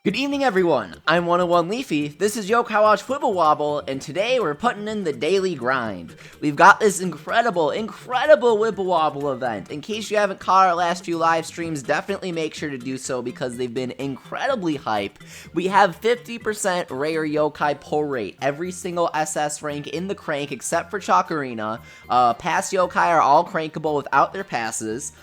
Good evening, everyone. I'm 101 Leafy. This is Wib Wob, and today we're putting in the daily grind. We've got this incredible Wib Wob event. In case you haven't caught our last few live streams, definitely make sure to do so because they've been incredibly hype. We have 50% rare yokai pull rate. Every single SS rank in the crank except for Chakarina. Pass yokai are all crankable without their passes.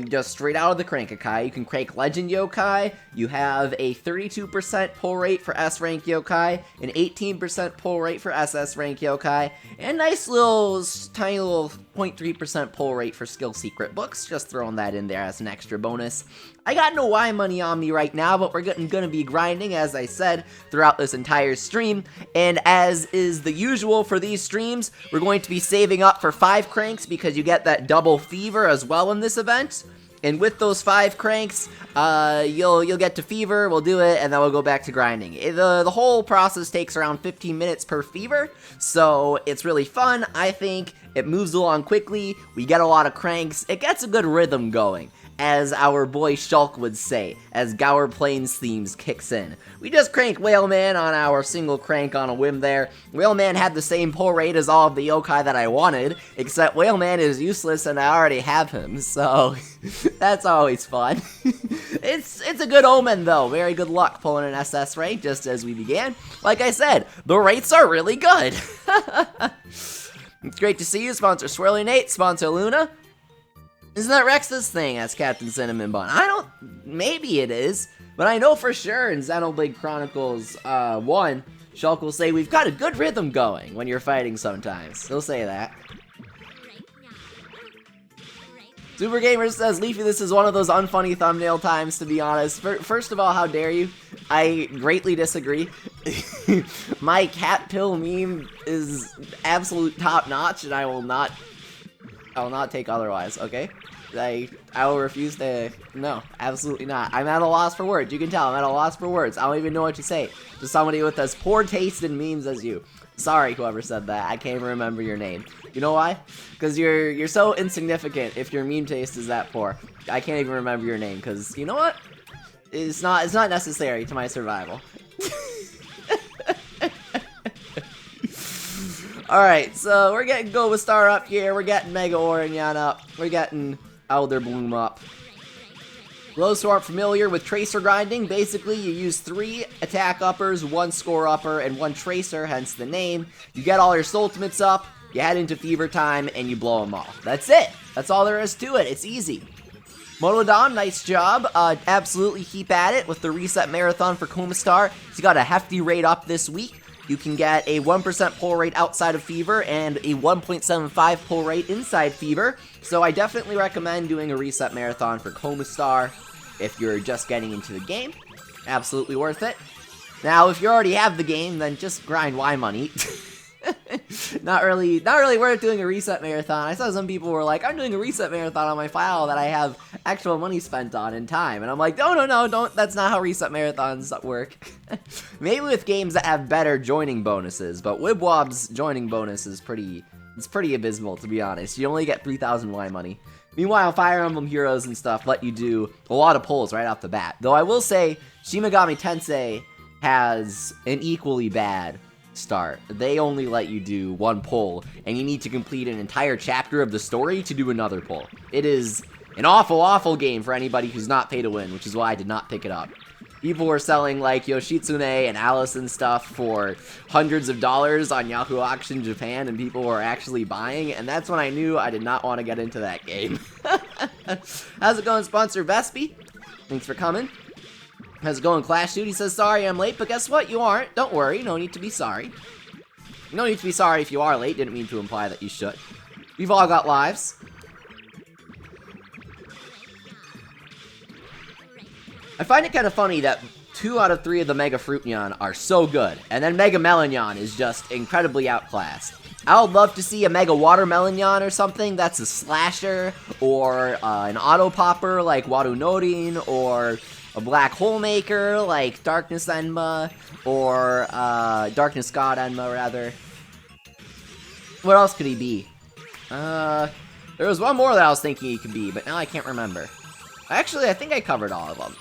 Just straight out of the Crank-a-kai. You can crank Legend Yokai, you have a 32% pull rate for S-Rank Yokai, an 18% pull rate for SS-Rank Yokai, and nice little, tiny little 0.3% pull rate for Skill Secret Books, just throwing that in there as an extra bonus. I got no Y money on me right now, but we're gonna be grinding, as I said, throughout this entire stream, and as is the usual for these streams, we're going to be saving up for 5 cranks because you get that double fever as well in this event. And with those 5 cranks, you'll get to fever, we'll do it, and then we'll go back to grinding. The whole process takes around 15 minutes per fever, so it's really fun. I think it moves along quickly, we get a lot of cranks, it gets a good rhythm going, as our boy Shulk would say, as Gower Plains themes kicks in. We just cranked Whaleman on our single crank on a whim there. Whaleman had the same pull rate as all of the yokai that I wanted, except Whaleman is useless and I already have him, so that's always fun. It's a good omen though, very good luck pulling an SS rank just as we began. Like I said, the rates are really good. It's great to see you, sponsor Swirly Nate, sponsor Luna. Isn't that Rex's thing as Captain Cinnamon Bun? Maybe it is, but I know for sure in Xenoblade Chronicles 1, Shulk will say, we've got a good rhythm going when you're fighting sometimes. He'll say that. Super Gamer says, Leafy, this is one of those unfunny thumbnail times, to be honest. First of all, how dare you? I greatly disagree. My cat pill meme is absolute top notch, and I will not take otherwise, okay? I will refuse to, no, absolutely not. I'm at a loss for words, you can tell, I'm at a loss for words. I don't even know what to say to somebody with as poor taste in memes as you. Sorry, whoever said that, I can't even remember your name. You know why? Because you're so insignificant if your meme taste is that poor. I can't even remember your name, because, you know what? It's not necessary to my survival. Alright, so we're getting Koma Star up here, we're getting Mega Oranyan up, we're getting Elder Bloom up. For those who aren't familiar with Tracer grinding, basically you use 3 attack uppers, 1 score upper, and 1 Tracer, hence the name. You get all your ultimates up, you head into Fever Time, and you blow them all. That's it! That's all there is to it, it's easy. Monodon, nice job. Absolutely keep at it with the Reset Marathon for Koma Star. He's got a hefty rate up this week. You can get a 1% pull rate outside of Fever and a 1.75 pull rate inside Fever. So I definitely recommend doing a Reset Marathon for Koma Star if you're just getting into the game. Absolutely worth it. Now, if you already have the game, then just grind Y money. Not really worth doing a Reset Marathon. I saw some people were like, I'm doing a Reset Marathon on my file that I have actual money spent on in time. And I'm like, no, don't. That's not how Reset Marathons work. Maybe with games that have better joining bonuses, but Wib Wob's joining bonus is pretty abysmal, to be honest. You only get 3,000 Y money. Meanwhile, Fire Emblem Heroes and stuff let you do a lot of pulls right off the bat. Though I will say, Shin Megami Tensei has an equally bad start. They only let you do 1 pull, and you need to complete an entire chapter of the story to do another pull. It is an awful game for anybody who's not pay to win, which is why I did not pick it up. People were selling like Yoshitsune and Alice and stuff for hundreds of dollars on Yahoo Auction Japan, and people were actually buying, and that's when I knew I did not want to get into that game. How's it going, sponsor Vespi? Thanks for coming. How's it going, Clash Dude? He says, sorry I'm late, but guess what? You aren't. Don't worry. No need to be sorry. No need to be sorry if you are late. Didn't mean to imply that you should. We've all got lives. I find it kind of funny that 2 out of 3 of the Mega Fruitnyan are so good, and then Mega Melonyan is just incredibly outclassed. I would love to see a Mega Watermelonyan or something that's a slasher, or an auto popper like Waru Norin, or a Black Hole Maker like Darkness Enma, or Darkness God Enma, rather. What else could he be? There was one more that I was thinking he could be, but now I can't remember. Actually, I think I covered all of them.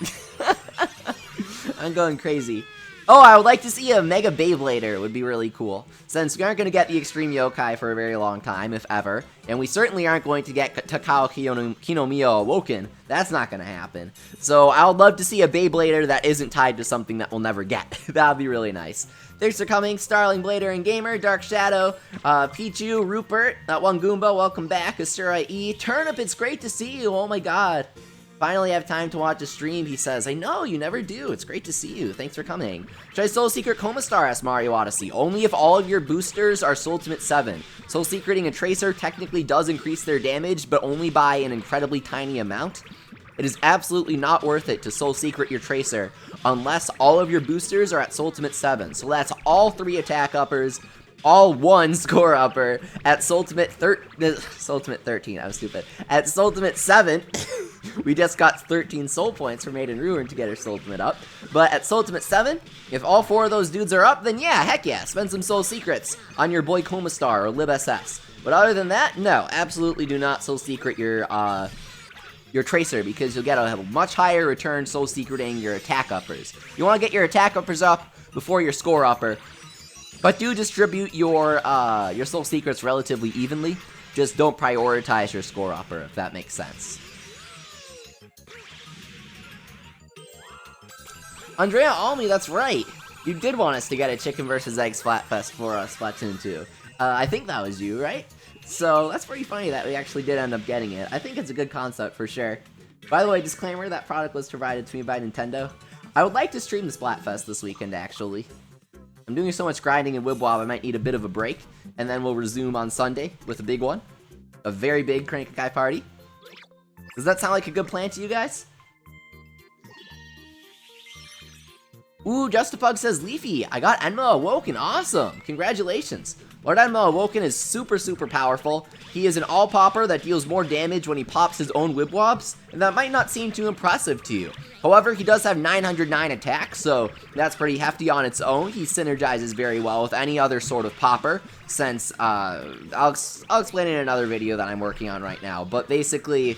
I'm going crazy. Oh, I would like to see a Mega Beyblader. It would be really cool. Since we aren't going to get the Extreme Yokai for a very long time, if ever. And we certainly aren't going to get Takao Kinomiya Awoken. That's not going to happen. So I would love to see a Beyblader that isn't tied to something that we'll never get. That would be really nice. Thanks for coming, Starling Blader and Gamer, Dark Shadow, Pichu, Rupert, that one Goomba, welcome back, Asura E, Turnip, it's great to see you, oh my god. Finally have time to watch a stream, he says. I know, you never do. It's great to see you. Thanks for coming. Try Soul Secret Koma Star, asks Mario Odyssey. Only if all of your boosters are Soultimate 7. Soul Secreting a Tracer technically does increase their damage, but only by an incredibly tiny amount. It is absolutely not worth it to Soul Secret your Tracer unless all of your boosters are at Soultimate 7. So that's all 3 attack uppers, all 1 score upper at Soultimate 13, I was stupid. At Soultimate 7, we just got 13 soul points for Maiden Ruin to get her Soultimate up. But at Soultimate 7, if all 4 of those dudes are up, then yeah, heck yeah, spend some Soul Secrets on your boy Koma Star or Lib SS. But other than that, no, absolutely do not Soul Secret your Tracer, because you'll get a much higher return Soul Secreting your attack uppers. You want to get your attack uppers up before your score upper, but do distribute your Soul Secrets relatively evenly. Just don't prioritize your score upper, if that makes sense. Andrea Almy, that's right. You did want us to get a Chicken vs. Egg Splatfest for Splatoon 2. I think that was you, right? So that's pretty funny that we actually did end up getting it. I think it's a good concept for sure. By the way, disclaimer, that product was provided to me by Nintendo. I would like to stream the Splatfest this weekend, actually. I'm doing so much grinding in Wib Wob, I might need a bit of a break, and then we'll resume on Sunday with a big one. A very big Crank-a-kai party. Does that sound like a good plan to you guys? Ooh, Justapug says, Leafy, I got Enma Awoken, awesome! Congratulations! Lord Enma Awoken is super, super powerful. He is an all-popper that deals more damage when he pops his own Wib Wobs, and that might not seem too impressive to you. However, he does have 909 attacks, so that's pretty hefty on its own. He synergizes very well with any other sort of popper, since, I'll explain in another video that I'm working on right now, but basically,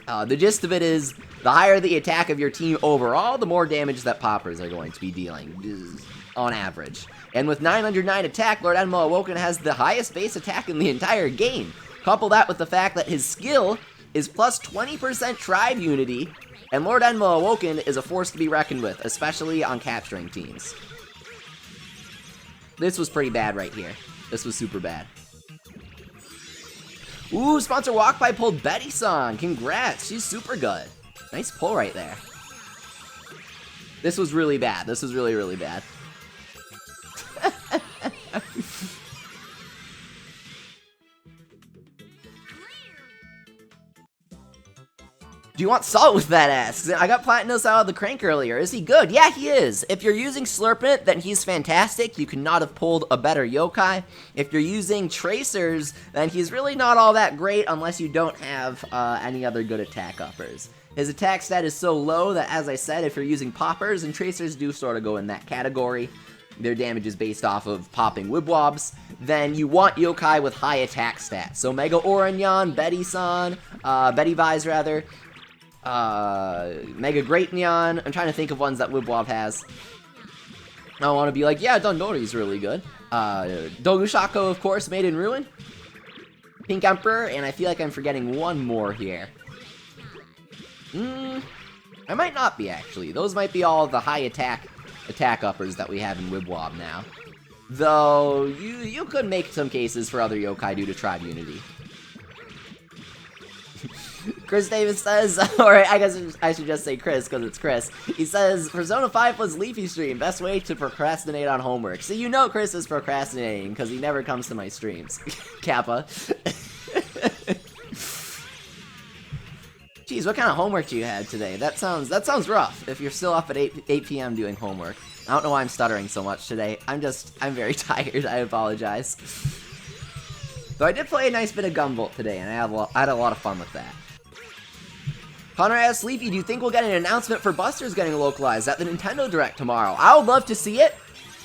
the gist of it is, the higher the attack of your team overall, the more damage that poppers are going to be dealing, on average. And with 909 attack, Lord Enma Awoken has the highest base attack in the entire game. Couple that with the fact that his skill is plus 20% tribe unity, and Lord Enma Awoken is a force to be reckoned with, especially on capturing teams. This was pretty bad right here. This was super bad. Ooh, sponsor Walk By pulled Betty-san. Congrats, she's super good. Nice pull right there. This was really bad. This was really, really bad. Do you want salt with that ass? I got Platinos out of the crank earlier. Is he good? Yeah, he is. If you're using Slurpent, then he's fantastic. You could not have pulled a better yokai. If you're using Tracers, then he's really not all that great unless you don't have any other good attack uppers. His attack stat is so low that, as I said, if you're using poppers, and Tracers do sort of go in that category, their damage is based off of popping Wib Wobs, then you want yokai with high attack stats. So Mega Oranyan, Betty-san, Betty Vise rather, Mega Great Nyan. I'm trying to think of ones that Wib Wob has. I want to be like, yeah, Dondori's really good. Dogushako, of course, Maiden Ruin. Pink Emperor, and I feel like I'm forgetting one more here. I might not be, actually. Those might be all the high attack uppers that we have in Wib Wob now. Though, you could make some cases for other yokai due to tribe unity. Chris Davis says, or I guess I should just say Chris, because it's Chris. He says, Persona 5 plus Leafy stream, best way to procrastinate on homework. So you know Chris is procrastinating, because he never comes to my streams. Kappa. Jeez, what kind of homework do you have today? That sounds rough, if you're still up at 8 p.m. doing homework. I don't know why I'm stuttering so much today. I'm very tired, I apologize. Though I did play a nice bit of Gunvolt today, and I had a lot of fun with that. Connor asks, Leafy, do you think we'll get an announcement for Busters getting localized at the Nintendo Direct tomorrow? I would love to see it.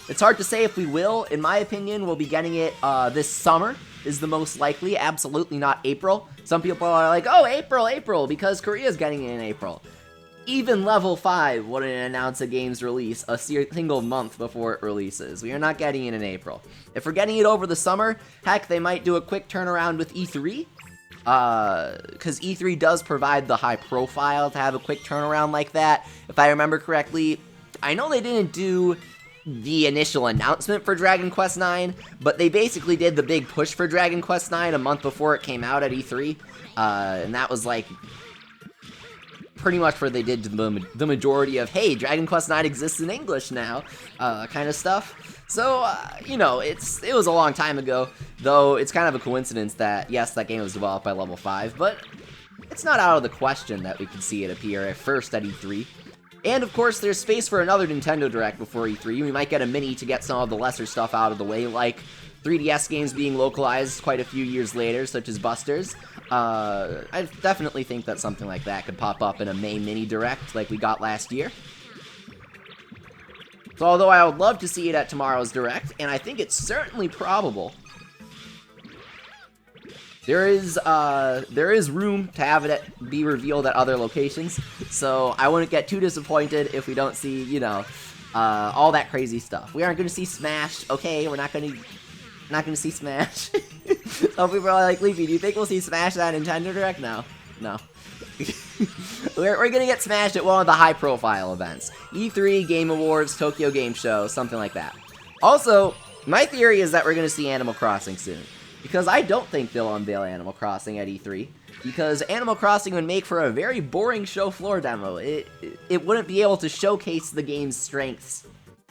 It's hard to say if we will. In my opinion, we'll be getting it this summer is the most likely. Absolutely not April. Some people are like, oh, April, because Korea's getting it in April. Even level 5 wouldn't announce a game's release a single month before it releases. We are not getting it in April. If we're getting it over the summer, heck, they might do a quick turnaround with E3. Because E3 does provide the high profile to have a quick turnaround like that. If I remember correctly, I know they didn't do the initial announcement for Dragon Quest IX, but they basically did the big push for Dragon Quest IX a month before it came out at E3. And that was like pretty much where they did the majority of, hey, Dragon Quest IX exists in English now, kind of stuff. So, you know, it was a long time ago, though it's kind of a coincidence that, yes, that game was developed by Level 5, but it's not out of the question that we could see it appear at first at E3. And, of course, there's space for another Nintendo Direct before E3. We might get a mini to get some of the lesser stuff out of the way, like 3DS games being localized quite a few years later, such as Busters. I definitely think that something like that could pop up in a May mini Direct like we got last year. So although I would love to see it at tomorrow's Direct, and I think it's certainly probable, there is room to have it be revealed at other locations, so I wouldn't get too disappointed if we don't see, you know, all that crazy stuff. We aren't going to see Smash, okay, we're not going to see Smash. Some people are like, Leafy, do you think we'll see Smash at Nintendo Direct? No. No. We're gonna get smashed at one of the high-profile events. E3, Game Awards, Tokyo Game Show, something like that. Also, my theory is that we're gonna see Animal Crossing soon. Because I don't think they'll unveil Animal Crossing at E3. Because Animal Crossing would make for a very boring show floor demo. It wouldn't be able to showcase the game's strengths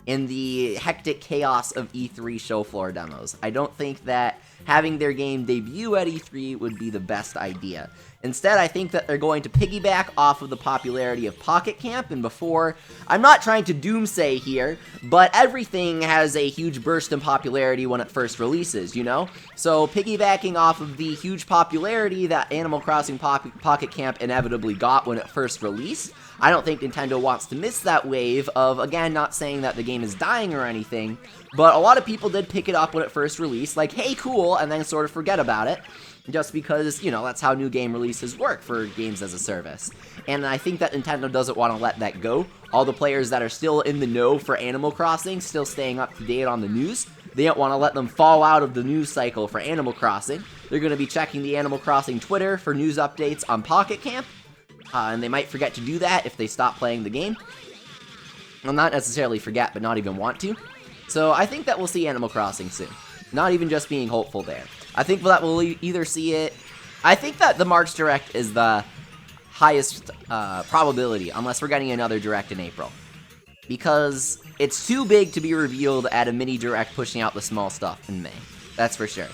in the hectic chaos of E3 show floor demos. I don't think that having their game debut at E3 would be the best idea. Instead, I think that they're going to piggyback off of the popularity of Pocket Camp, and before, I'm not trying to doomsay here, but everything has a huge burst in popularity when it first releases, you know? So, piggybacking off of the huge popularity that Animal Crossing Pocket Camp inevitably got when it first released, I don't think Nintendo wants to miss that wave of, again, not saying that the game is dying or anything, but a lot of people did pick it up when it first released, like, hey, cool, and then sort of forget about it. Just because, you know, that's how new game releases work for games as a service. And I think that Nintendo doesn't want to let that go. All the players that are still in the know for Animal Crossing, still staying up to date on the news, they don't want to let them fall out of the news cycle for Animal Crossing. They're going to be checking the Animal Crossing Twitter for news updates on Pocket Camp. And they might forget to do that if they stop playing the game. Well, not necessarily forget, but not even want to. So I think that we'll see Animal Crossing soon. Not even just being hopeful there. I think that we'll either see it... I think that the March Direct is the highest probability, unless we're getting another Direct in April. Because it's too big to be revealed at a mini Direct pushing out the small stuff in May. That's for sure.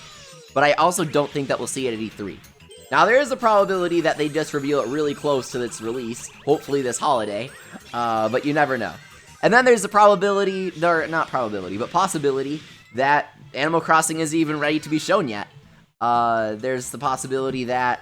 But I also don't think that we'll see it at E3. Now, there is a probability that they just reveal it really close to its release, hopefully this holiday, but you never know. And then there's the probability, or not probability, but possibility that Animal Crossing isn't even ready to be shown yet. There's the possibility that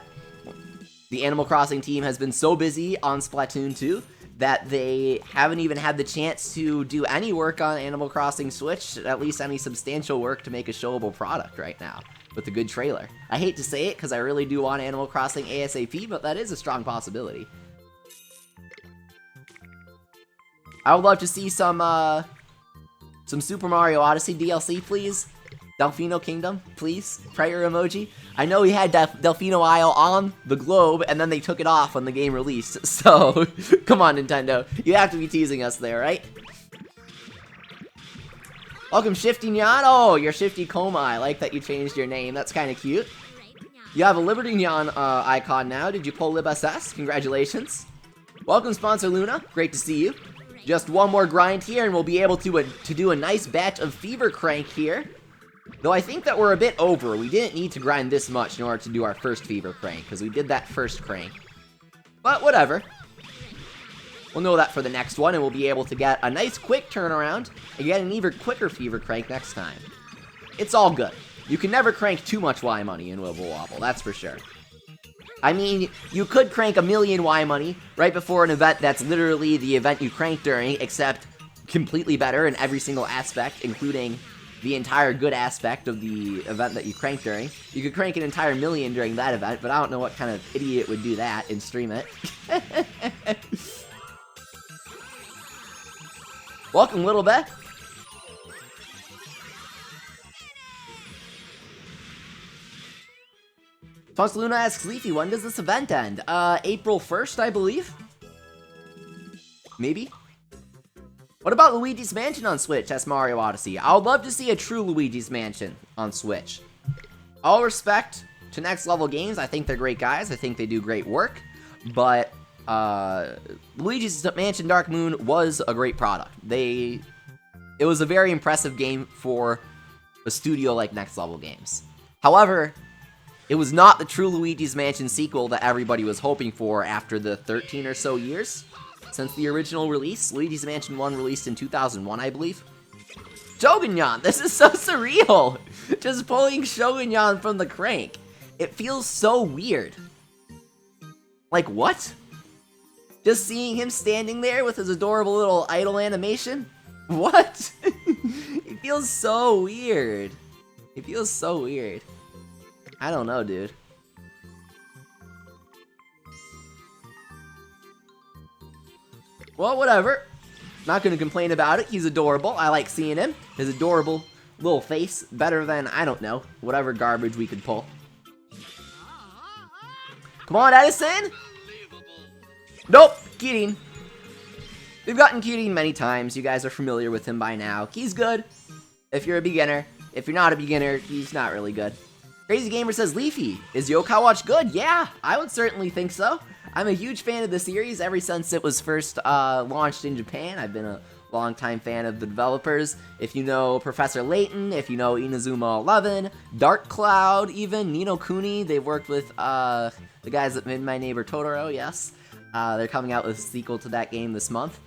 the Animal Crossing team has been so busy on Splatoon 2 that they haven't even had the chance to do any work on Animal Crossing Switch, at least any substantial work to make a showable product right now, with a good trailer. I hate to say it, because I really do want Animal Crossing ASAP, but that is a strong possibility. I would love to see some Super Mario Odyssey DLC, please. Delfino Kingdom, please. Prayer emoji. I know we had Delfino Isle on the globe, and then they took it off when the game released. So, come on, Nintendo. You have to be teasing us there, right? Welcome, Shifty-nyan. Oh, you're Shifty Koma. I like that you changed your name. That's kind of cute. You have a Libertynyan icon now. Did you pull Lib SS? Congratulations. Welcome, Sponsor Luna. Great to see you. Just one more grind here, and we'll be able to do a nice batch of Fever Crank here. Though I think that we're a bit over. We didn't need to grind this much in order to do our first Fever Crank, because we did that first crank. But whatever. We'll know that for the next one, and we'll be able to get a nice quick turnaround and get an even quicker Fever Crank next time. It's all good. You can never crank too much Y money in Wib Wob, that's for sure. I mean, you could crank 1,000,000 Y money right before an event that's literally the event you crank during, except completely better in every single aspect, including the entire good aspect of the event that you crank during. You could crank an entire 1,000,000 during that event, but I don't know what kind of idiot would do that and stream it. Welcome, Little Bet. Punks Luna asks Leafy, when does this event end? April 1st, I believe? Maybe? What about Luigi's Mansion on Switch? That's Mario Odyssey. I would love to see a true Luigi's Mansion on Switch. All respect to Next Level Games. I think they're great guys. I think they do great work. But Luigi's Mansion Dark Moon was a great product. It was a very impressive game for a studio like Next Level Games. However, it was not the true Luigi's Mansion sequel that everybody was hoping for after the 13 or so years since the original release. Luigi's Mansion 1 released in 2001, I believe. Shogunyan, this is so surreal! Just pulling Shogunyan from the crank. It feels so weird. Like, what? Just seeing him standing there with his adorable little idle animation? What? It feels so weird. It feels so weird. I don't know, dude. Well, whatever. Not gonna complain about it. He's adorable. I like seeing him. His adorable little face. Better than, I don't know, whatever garbage we could pull. Come on, Edison! Nope, Kirin. We've gotten Kirin many times. You guys are familiar with him by now. He's good if you're a beginner. If you're not a beginner, he's not really good. Crazy Gamer says, Leafy, is Yokai Watch good? Yeah, I would certainly think so. I'm a huge fan of the series ever since it was first launched in Japan. I've been a longtime fan of the developers. If you know Professor Layton, if you know Inazuma 11, Dark Cloud, even Ni no Kuni, they've worked with the guys that made My Neighbor Totoro, yes. They're coming out with a sequel to that game this month.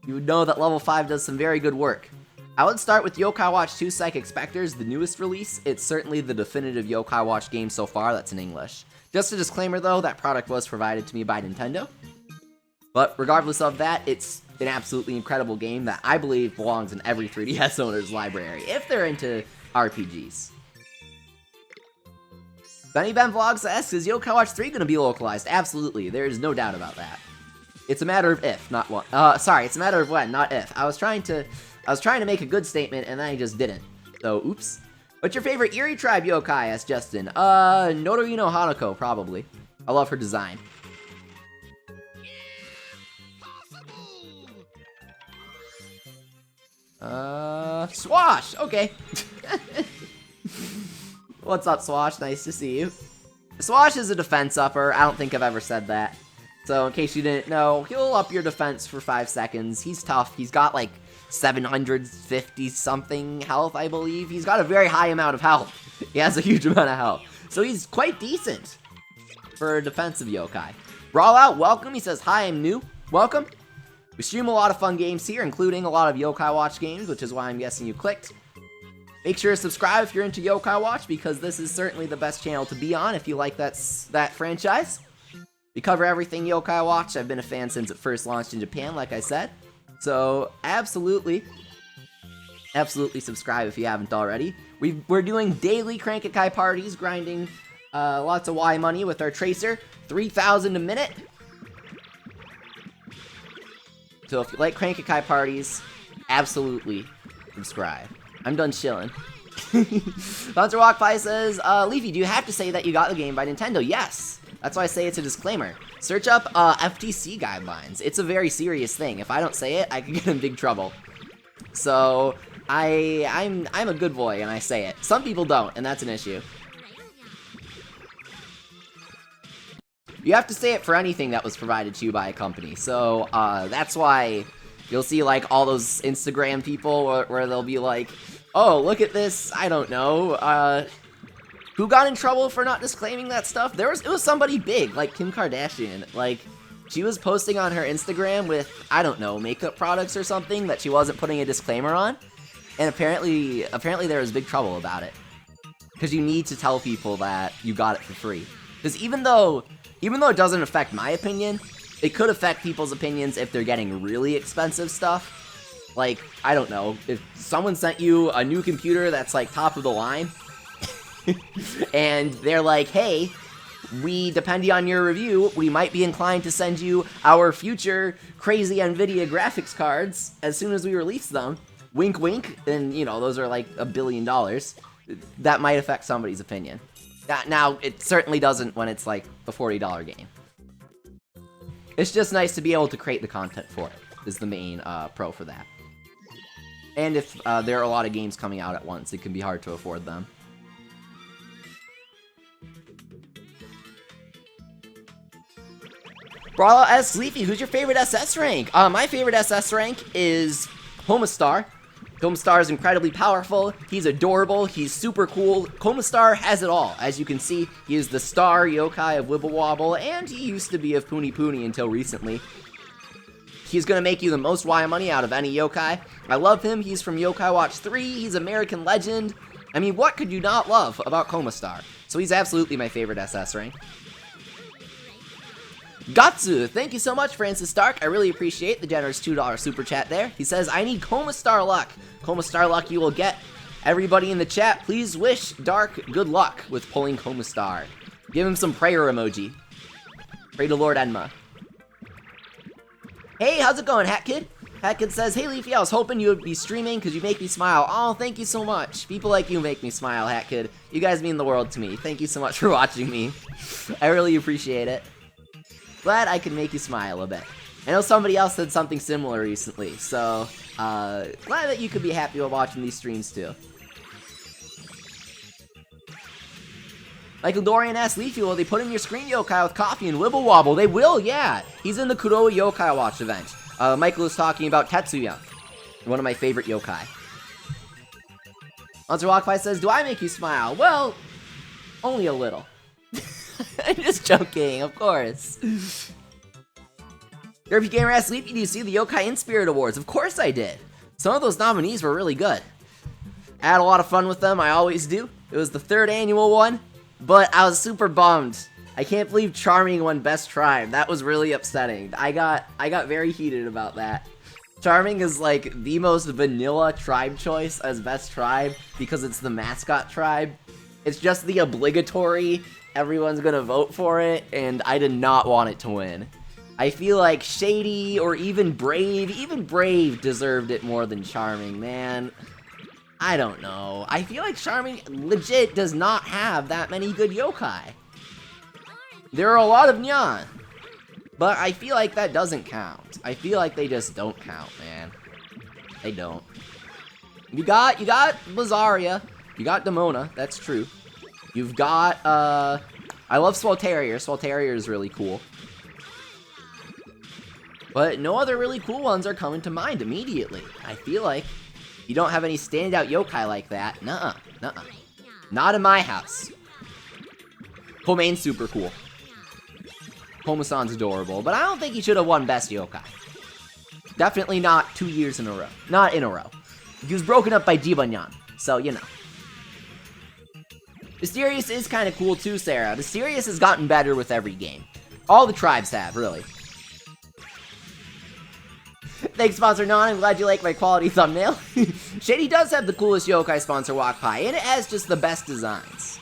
You would know that Level 5 does some very good work. I would start with Yokai Watch 2 Psychic Spectres, the newest release. It's certainly the definitive Yokai Watch game so far that's in English. Just a disclaimer though, that product was provided to me by Nintendo. But regardless of that, it's an absolutely incredible game that I believe belongs in every 3DS owner's library, if they're into RPGs. Benny Ben Vlogs asks, is Yokai Watch 3 going to be localized? Absolutely, there is no doubt about that. It's a matter of if, not when. Sorry, it's a matter of when, not if. I was trying to make a good statement, and then I just didn't. So, oops. What's your favorite Eerie Tribe yokai? Asked Justin. Notorino Hanako, probably. I love her design. Swash! Okay. What's up, Swash? Nice to see you. Swash is a defense upper. I don't think I've ever said that. So, in case you didn't know, he'll up your defense for 5 seconds. He's tough. He's got, like, 750-something health, I believe. He's got a very high amount of health. He has a huge amount of health. So he's quite decent for a defensive yokai. Brawl Out, welcome. He says, hi, I'm new. Welcome. We stream a lot of fun games here, including a lot of Yokai Watch games, which is why I'm guessing you clicked. Make sure to subscribe if you're into Yokai Watch, because this is certainly the best channel to be on if you like that franchise. We cover everything Yokai Watch. I've been a fan since it first launched in Japan, like I said. So, absolutely subscribe if you haven't already. We're doing daily Crank-a-Kai parties, grinding lots of Y money with our Tracer. 3,000 a minute. So if you like Crank-a-Kai parties, absolutely subscribe. I'm done chilling. Bouncer Walk Pie says, Leafy, do you have to say that you got the game by Nintendo? Yes. That's why I say it's a disclaimer. Search up FTC guidelines. It's a very serious thing. If I don't say it, I could get in big trouble. So I'm a good boy and I say it. Some people don't, and that's an issue. You have to say it for anything that was provided to you by a company. So that's why you'll see like all those Instagram people where they'll be like, oh, look at this, I don't know, who got in trouble for not disclaiming that stuff? It was somebody big, like Kim Kardashian. Like, she was posting on her Instagram with, I don't know, makeup products or something that she wasn't putting a disclaimer on. And apparently there was big trouble about it. Because you need to tell people that you got it for free. Because even though it doesn't affect my opinion, it could affect people's opinions if they're getting really expensive stuff. Like, I don't know, if someone sent you a new computer that's like top of the line, and they're like, hey, depending on your review, we might be inclined to send you our future crazy NVIDIA graphics cards as soon as we release them. Wink, wink, and, you know, those are like $1 billion. That might affect somebody's opinion. Now, it certainly doesn't when it's like a $40 game. It's just nice to be able to create the content for it, is the main pro for that. And if there are a lot of games coming out at once, it can be hard to afford them. Brawler asks, Leafy, who's your favorite SS rank? My favorite SS rank is Koma Star. Koma Star is incredibly powerful, he's adorable, he's super cool. Koma Star has it all. As you can see, he is the star yokai of Wibble Wobble, and he used to be of Puni Puni until recently. He's gonna make you the most Y money out of any yokai. I love him, he's from Yokai Watch 3, he's American legend. I mean, what could you not love about Koma Star? So he's absolutely my favorite SS rank. Gatsu, thank you so much, Francis Stark. I really appreciate the generous $2 super chat there. He says, I need Koma Star luck. Koma Star luck you will get. Everybody in the chat, please wish Dark good luck with pulling Koma Star. Give him some prayer emoji. Pray to Lord Enma. Hey, how's it going, Hat Kid? Hat Kid says, hey Leafy, I was hoping you would be streaming because you make me smile. Oh, thank you so much. People like you make me smile, Hat Kid. You guys mean the world to me. Thank you so much for watching me. I really appreciate it. Glad I can make you smile a bit. I know somebody else said something similar recently, so glad that you could be happy while watching these streams too. Michael Dorian asks, Leafy, will they put in your screen yokai with coffee and Wibble Wobble? They will, yeah! He's in the Kuroa Yokai Watch event. Michael is talking about Tetsuya, one of my favorite yokai. Monster Walkby says, do I make you smile? Well, only a little. I'm just joking, of course. Derpy Gamer asks, Leafy, do you see the Yokai in Spirit Awards? Of course I did. Some of those nominees were really good. I had a lot of fun with them, I always do. It was the 3rd annual one, but I was super bummed. I can't believe Charming won Best Tribe. That was really upsetting. I got very heated about that. Charming is like the most vanilla tribe choice as Best Tribe because it's the mascot tribe. It's just the obligatory, everyone's gonna vote for it, and I did not want it to win. I feel like Shady or even Brave deserved it more than Charming, man. I don't know. I feel like Charming legit does not have that many good yokai. There are a lot of Nyan, but I feel like that doesn't count. I feel like they just don't count, man. They don't. You got Lazaria, you got Demona, that's true. You've got, I love Sweltarier. Sweltarier is really cool. But no other really cool ones are coming to mind immediately. I feel like you don't have any standout yokai like that. Nuh-uh, nuh-uh. Not in my house. Komain's super cool. Koma-san's adorable, but I don't think he should have won Best Yokai. Definitely not 2 years in a row. Not in a row. He was broken up by Jibanyan, so you know. Mysterious is kind of cool too, Sarah. Mysterious has gotten better with every game. All the tribes have, really. Thanks, Sponsor Non. I'm glad you like my quality thumbnail. Shady does have the coolest yokai sponsor, Walkpie, and it has just the best designs.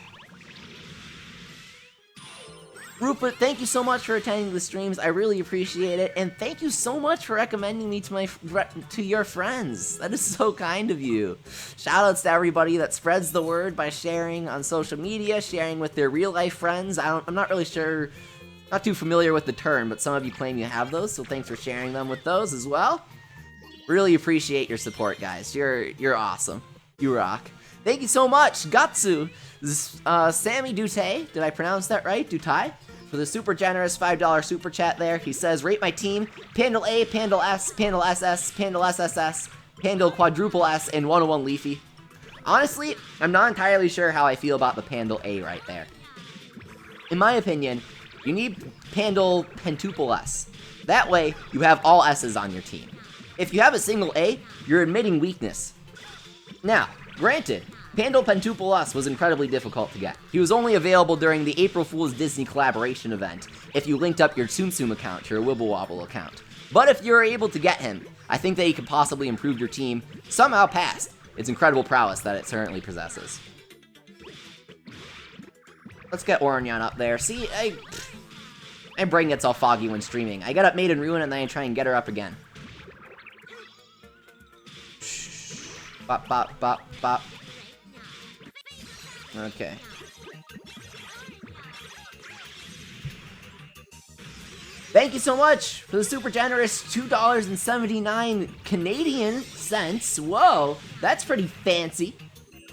Rupert, thank you so much for attending the streams. I really appreciate it, and thank you so much for recommending me to your friends. That is so kind of you. Shoutouts to everybody that spreads the word by sharing on social media, sharing with their real-life friends. I'm not really sure, not too familiar with the term, but some of you claim you have those, so thanks for sharing them with those as well. Really appreciate your support, guys. You're awesome. You rock. Thank you so much, Gatsu. Sammy Dute, did I pronounce that right? Dutai? For the super generous $5 super chat there. He says, rate my team, Pandal A, Pandal S, Pandal SS, Pandal SSS, Pandal Quadruple S, and 101 Leafy. Honestly, I'm not entirely sure how I feel about the Pandal A right there. In my opinion, you need Pandal Pentuple S. That way, you have all S's on your team. If you have a single A, you're admitting weakness. Now, granted, Pandal Pentuple S was incredibly difficult to get. He was only available during the April Fool's Disney collaboration event, if you linked up your Tsum Tsum account to your Wibble Wobble account. But if you're able to get him, I think that he could possibly improve your team somehow past its incredible prowess that it currently possesses. Let's get Ornyan up there. See, my brain gets all foggy when streaming. I get up Maiden Ruin and then I try and get her up again. Bop, bop, bop, bop. Okay. Thank you so much for the super generous $2.79 Canadian cents. Whoa, that's pretty fancy.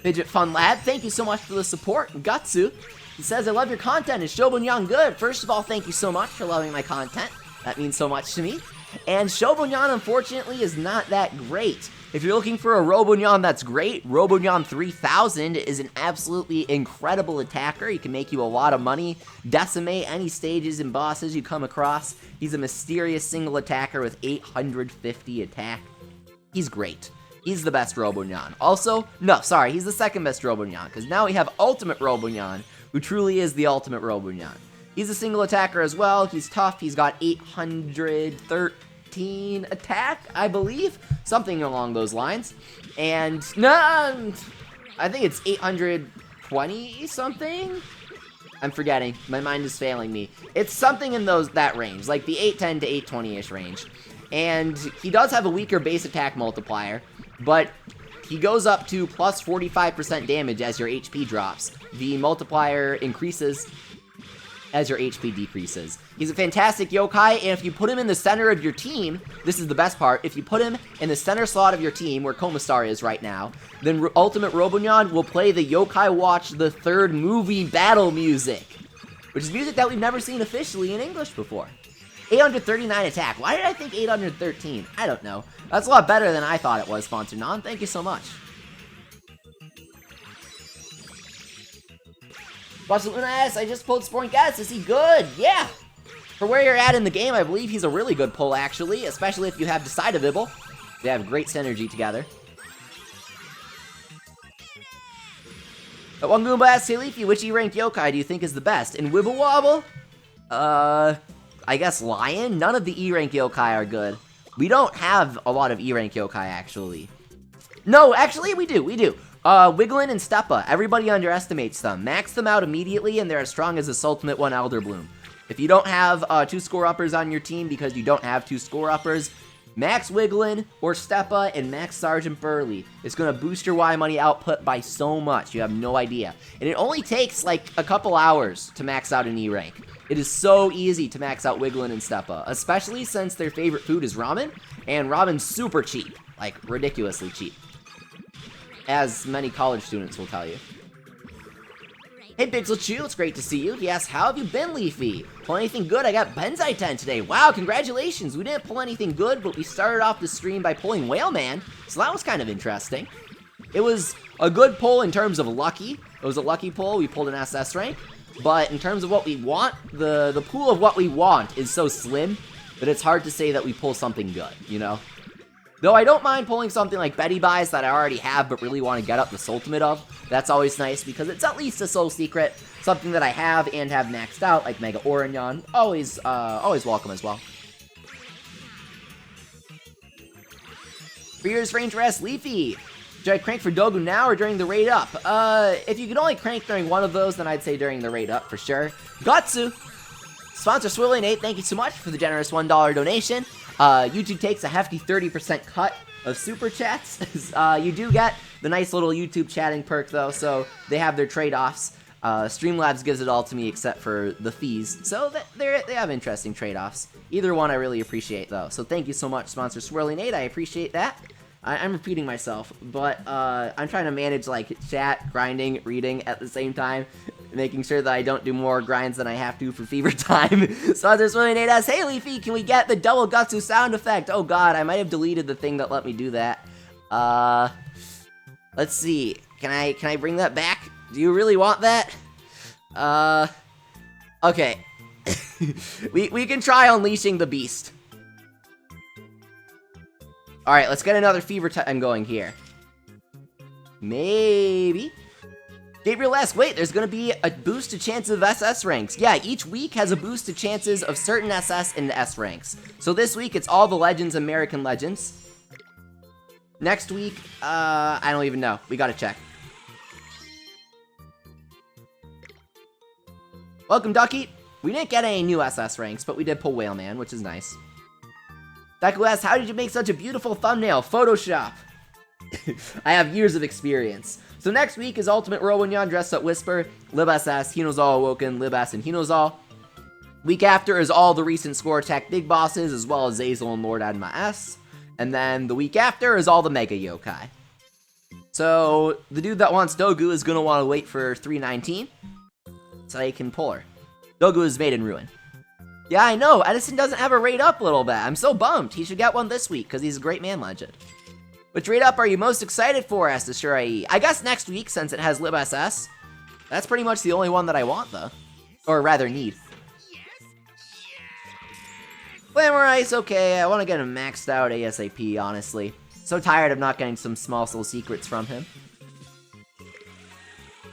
Fidget Fun Lab, thank you so much for the support. Gatsu, he says, I love your content. Is Shobunyan good? First of all, thank you so much for loving my content. That means so much to me. And Shobunyan, unfortunately, is not that great. If you're looking for a Robunyan that's great, Robunyan 3000 is an absolutely incredible attacker. He can make you a lot of money, decimate any stages and bosses you come across. He's a mysterious single attacker with 850 attack. He's great. He's the best Robunyan. Also, no, sorry, he's the second best Robunyan, because now we have Ultimate Robunyan, who truly is the ultimate Robunyan. He's a single attacker as well. He's tough. He's got 813 attack, I believe. Something along those lines. And, no, I think it's 820 something? I'm forgetting. My mind is failing me. It's something in that range, like the 810 to 820-ish range. And he does have a weaker base attack multiplier, but he goes up to plus 45% damage as your HP drops. The multiplier increases as your HP decreases. He's a fantastic yokai, and if you put him in the center of your team, this is the best part, if you put him in the center slot of your team, where Koma Star is right now, then Ultimate Robunyan will play the Yokai Watch the Third movie battle music, which is music that we've never seen officially in English before. 839 attack. Why did I think 813? I don't know. That's a lot better than I thought it was, Sponsored Non. Thank you so much. Watch the Luna S. I just pulled Sporting Gas. Is he good? Yeah. For where you're at in the game, I believe he's a really good pull, actually. Especially if you have Decidevibble. They have great synergy together. But one Goomba asks, hey Leafy, which E-ranked yokai do you think is the best? In Wib Wob? I guess Lion? None of the E-rank yokai are good. We don't have a lot of E-rank yokai, actually. No, actually, we do. Wiglin and Steppa. Everybody underestimates them. Max them out immediately, and they're as strong as this Ultimate One Elder Bloom. If you don't have 2 score-uppers on your team because you don't have 2 score-uppers, Max Wiglin or Steppa and Max Sergeant Burley is going to boost your Y money output by so much. You have no idea. And it only takes like a couple hours to max out an E-rank. It is so easy to max out Wiglin and Steppa, especially since their favorite food is ramen, and ramen's super cheap, like ridiculously cheap, as many college students will tell you. Hey Pixel Chew, it's great to see you. He asks, how have you been, Leafy? Pull anything good? I got Benzai 10 today. Wow, congratulations. We didn't pull anything good, but we started off the stream by pulling Whaleman, so that was kind of interesting. It was a good pull in terms of lucky. It was a lucky pull. We pulled an SS rank. But in terms of what we want, the pool of what we want is so slim that it's hard to say that we pull something good, you know? Though I don't mind pulling something like Betty Buys that I already have but really want to get up this ultimate of. That's always nice because it's at least a soul secret, something that I have and have maxed out, like Mega Ornyan. Always welcome as well. For yours, Ranger S. Leafy. Should I crank for Dogu now or during the raid up? If you can only crank during one of those, then I'd say during the raid up for sure. Gatsu! Sponsor Swirly Nate, thank you so much for the generous $1 donation. YouTube takes a hefty 30% cut of super chats. You do get the nice little YouTube chatting perk though, so they have their trade-offs. Streamlabs gives it all to me except for the fees, so they have interesting trade-offs. Either one I really appreciate though, so thank you so much, Sponsor Swirly Nate, I appreciate that. I'm repeating myself, but I'm trying to manage like chat, grinding, reading at the same time, making sure that I don't do more grinds than I have to for fever time. So there's really Nate asks, hey Leafy, can we get the double Gutsu sound effect? Oh god, I might have deleted the thing that let me do that. Let's see. Can I bring that back? Do you really want that? Okay. we can try unleashing the beast. Alright, let's get another fever time going here. Maybe. Gabriel asks, wait, there's gonna be a boost to chances of SS ranks. Yeah, each week has a boost to chances of certain SS in the S ranks. So this week, it's all the Legends, American Legends. Next week, I don't even know. We gotta check. Welcome, Ducky. We didn't get any new SS ranks, but we did pull Whaleman, which is nice. Deku asks, how did you make such a beautiful thumbnail? Photoshop. I have years of experience. So next week is Ultimate Rowanyan dressed up Whisper, Lib SS, Hinozal Awoken, Lib S, and Hinozal. Week after is all the recent Score Attack big bosses, as well as Zazel and Lord Adma S. And then the week after is all the Mega Yokai. So the dude that wants Dogu is going to want to wait for 319 so he can pull her. Dogu is made in ruin. Yeah, I know. Edison doesn't have a raid up a little bit. I'm so bummed. He should get one this week because he's a great man legend. Which raid up are you most excited for, asks the Shirai? I guess next week, since it has Lib SS. That's pretty much the only one that I want, though. Or rather, need. Glamour Ice, okay. I want to get him maxed out ASAP, honestly. So tired of not getting some small soul secrets from him.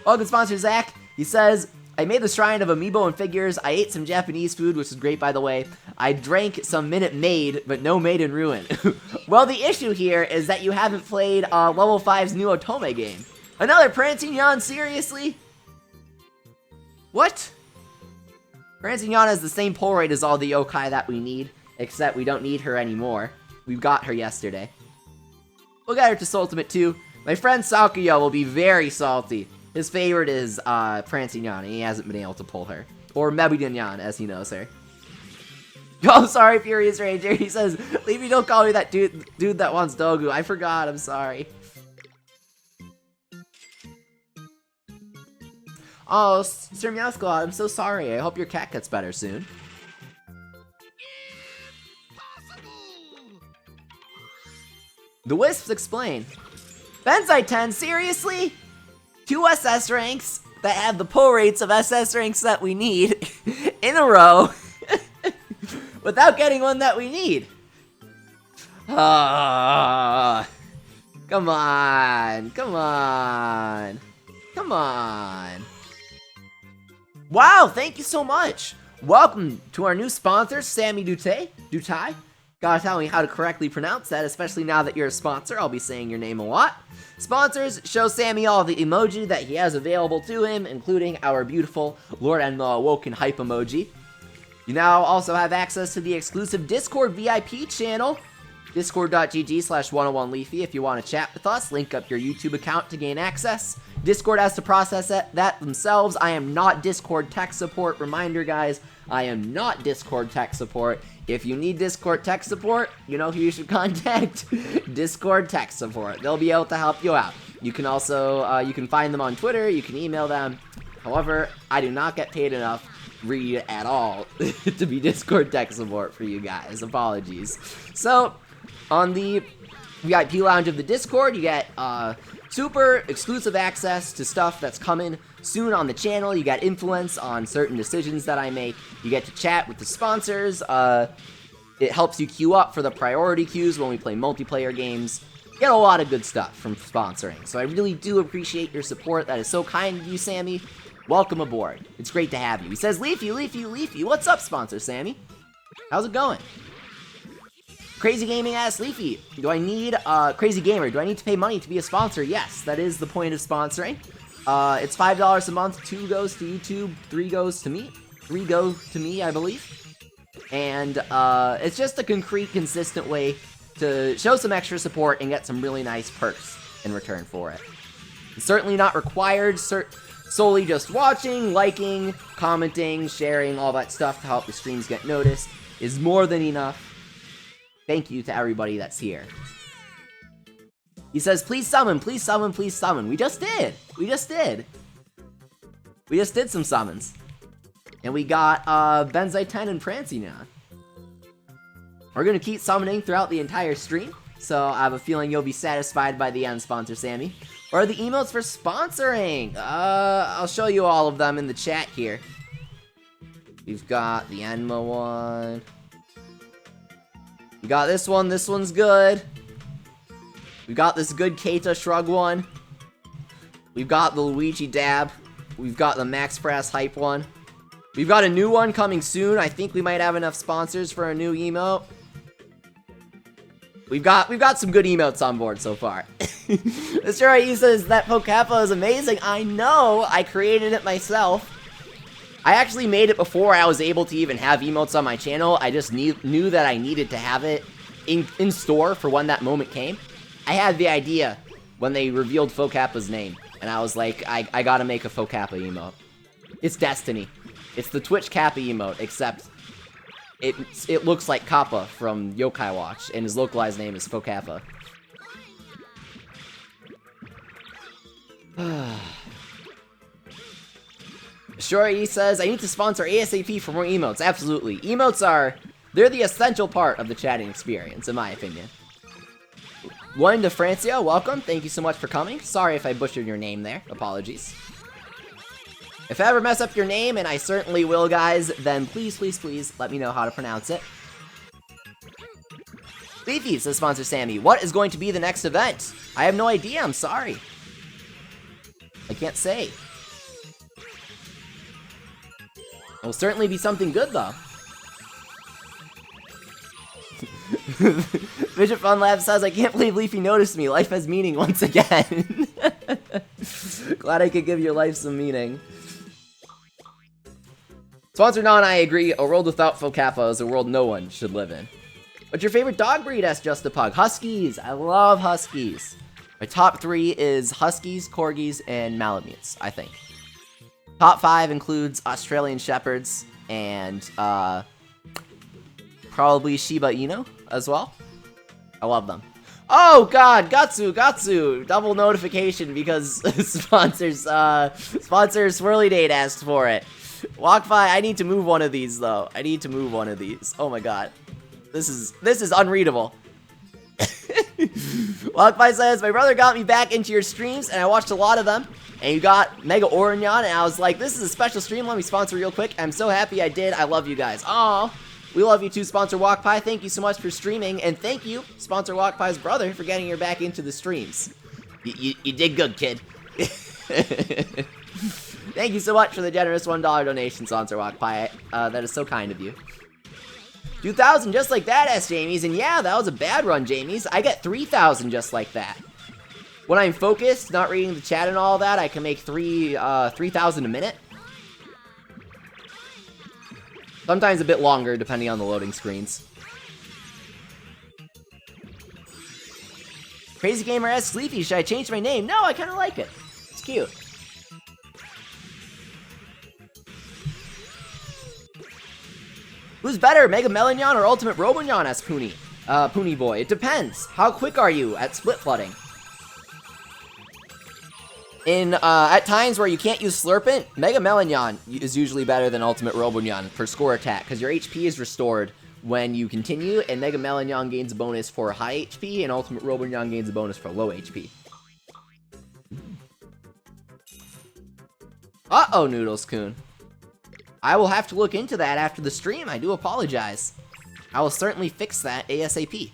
Welcome, sponsor Zach. He says, I made the shrine of amiibo and figures. I ate some Japanese food, which is great, by the way. I drank some Minute Maid, but no Maid in Ruin. Well, the issue here is that you haven't played Level 5's new Otome game. Another Prancy-nyan, seriously? What? Prancy-nyan has the same pull rate as all the yokai that we need, except we don't need her anymore. We got her yesterday. We'll get her to Ultimate 2. My friend Sakuya will be very salty. His favorite is Prancy-nyan, and he hasn't been able to pull her. Or Libertynyan, as he knows her. Oh, sorry, Furious Ranger. He says, Leafy, don't call me that dude that wants Dogu. I forgot, I'm sorry. Oh, Sir Meowsclaw, I'm so sorry. I hope your cat gets better soon. The Wisps explain. Benzai 10, seriously? 2 SS ranks that have the pull rates of SS ranks that we need in a row without getting one that we need. Come on, come on, come on. Wow, thank you so much. Welcome to our new sponsor, Sammy Dutai. Gotta tell me how to correctly pronounce that, especially now that you're a sponsor. I'll be saying your name a lot. Sponsors show Sammy all the emoji that he has available to him, including our beautiful Lord and Awoken hype emoji. You now also have access to the exclusive Discord VIP channel, discord.gg/101leafy if you want to chat with us. Link up your YouTube account to gain access. Discord has to process that themselves. I am not Discord tech support. Reminder, guys, I am not Discord tech support. If you need Discord tech support, you know who you should contact? Discord tech support. They'll be able to help you out. You can also, you can find them on Twitter, you can email them. However, I do not get paid enough really at all to be Discord tech support for you guys. Apologies. So, on the VIP lounge of the Discord, you get super exclusive access to stuff that's coming soon on the channel. You get influence on certain decisions that I make. You get to chat with the sponsors. It helps you queue up for the priority queues when we play multiplayer games. You get a lot of good stuff from sponsoring. So I really do appreciate your support. That is so kind of you, Sammy. Welcome aboard. It's great to have you. He says, Leafy, Leafy, Leafy. What's up, sponsor Sammy? How's it going? Crazy Gaming asks, Leafy, do I need, Crazy Gamer, do I need to pay money to be a sponsor? Yes, that is the point of sponsoring. It's $5 a month, 2 goes to YouTube, 3 goes to me. 3 go to me, I believe. And, it's just a concrete, consistent way to show some extra support and get some really nice perks in return for it. It's certainly not required, solely just watching, liking, commenting, sharing, all that stuff to help the streams get noticed is more than enough. Thank you to everybody that's here. He says, please summon, please summon, please summon. We just did. We just did. We just did some summons. And we got Benzai 10 and Prancy-nyan. We're going to keep summoning throughout the entire stream. So I have a feeling you'll be satisfied by the end, sponsor Sammy. What are the emotes for sponsoring? I'll show you all of them in the chat here. We've got the Enma one. We got this one. This one's good. We've got this good Keita Shrug one. We've got the Luigi Dab. We've got the Max Press Hype one. We've got a new one coming soon. I think we might have enough sponsors for a new emote. We've got some good emotes on board so far. Mr. Ayu says that Pokappa is amazing. I know. I created it myself. I actually made it before I was able to even have emotes on my channel. I just knew that I needed to have it in store for when that moment came. I had the idea when they revealed Fokappa's name, and I was like, I gotta make a Fokappa emote. It's destiny. It's the Twitch Kappa emote, except it looks like Kappa from Yokai Watch, and his localized name is Fokappa. Sure, he says, I need to sponsor ASAP for more emotes. Absolutely. Emotes they're the essential part of the chatting experience, in my opinion. One to Francia, welcome. Thank you so much for coming. Sorry if I butchered your name there. Apologies. If I ever mess up your name, and I certainly will, guys, then please, please, please let me know how to pronounce it. Leafy, says Sponsor Sammy, what is going to be the next event? I have no idea, I'm sorry. I can't say. It will certainly be something good, though. Vision Fun Lab says, I can't believe Leafy noticed me. Life has meaning once again. Glad I could give your life some meaning. Sponsor Non, I agree. A world without Fokappa is a world no one should live in. What's your favorite dog breed? Asked Just a Pug. Huskies. I love Huskies. My top 3 is Huskies, Corgis, and Malamutes, I think. Top 5 includes Australian Shepherds and probably Shiba Inu as well. I love them. Oh god, Gatsu, double notification because sponsor Swirly Date asked for it. WalkFi, I need to move one of these though. I need to move one of these. Oh my god. This is unreadable. WalkFi says, my brother got me back into your streams and I watched a lot of them. And you got Mega Orion, and I was like, this is a special stream, let me sponsor real quick. I'm so happy I did. I love you guys. Aw, we love you too, Sponsor WalkPie. Thank you so much for streaming, and thank you, Sponsor WalkPie's brother, for getting her back into the streams. You did good, kid. Thank you so much for the generous $1 donation, Sponsor WalkPie. That is so kind of you. 2,000 just like that, S. Jamies, and yeah, that was a bad run, Jamies. I get 3,000 just like that. When I'm focused, not reading the chat and all that, I can make 3,000 a minute. Sometimes a bit longer, depending on the loading screens. Crazy Gamer asks, Sleepy, should I change my name? No, I kind of like it. It's cute. Who's better, Mega Melonyan or Ultimate Robonyan? Asks Poonie. Poonie Boy. It depends. How quick are you at split flooding? At times where you can't use Slurpent, Mega Melonyan is usually better than Ultimate Robonyan for score attack, because your HP is restored when you continue, and Mega Melonyan gains a bonus for high HP, and Ultimate Robonyan gains a bonus for low HP. Uh-oh, Noodles-kun. I will have to look into that after the stream, I do apologize. I will certainly fix that ASAP.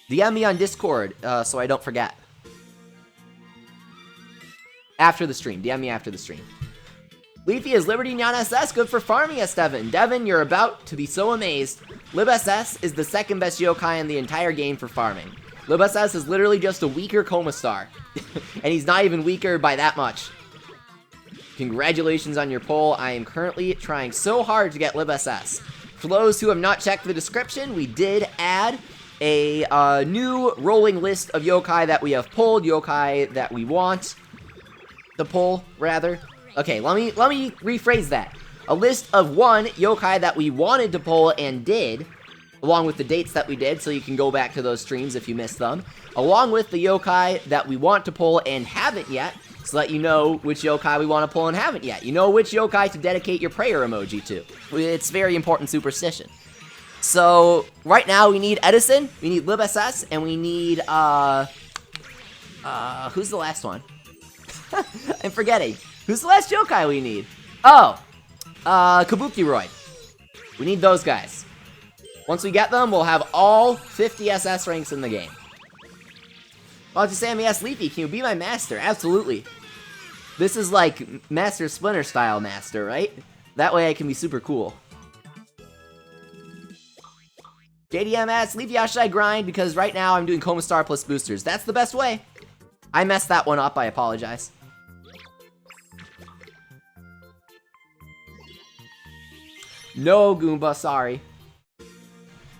DM me on Discord, so I don't forget. After the stream. DM me after the stream. Leafy is Libertynyan SS. Good for farming, S. Devin. Devin, you're about to be so amazed. Lib SS is the second best yokai in the entire game for farming. Lib SS is literally just a weaker Koma Star. And he's not even weaker by that much. Congratulations on your poll. I am currently trying so hard to get Lib SS. For those who have not checked the description, we did add a new rolling list of yokai that we have pulled. Yokai that we want. The poll, rather. Okay, let me rephrase that. A list of 1 yokai that we wanted to pull and did, along with the dates that we did, so you can go back to those streams if you missed them, along with the yokai that we want to pull and haven't yet, so that you know which yokai we want to pull and haven't yet. You know which yokai to dedicate your prayer emoji to. It's very important superstition. So, right now we need Edison, we need Lib SS, and we need, who's the last one? I'm forgetting. Who's the last yokai we need? Oh, Kabukiroid. We need those guys. Once we get them, we'll have all 50 SS ranks in the game. Well, to Sammy S. Leafy, can you be my master? Absolutely. This is like Master Splinter style master, right? That way I can be super cool. JDM asks, Leafy, how should I grind? Because right now I'm doing Koma Star plus boosters. That's the best way. I messed that one up, I apologize. No, Goomba, sorry.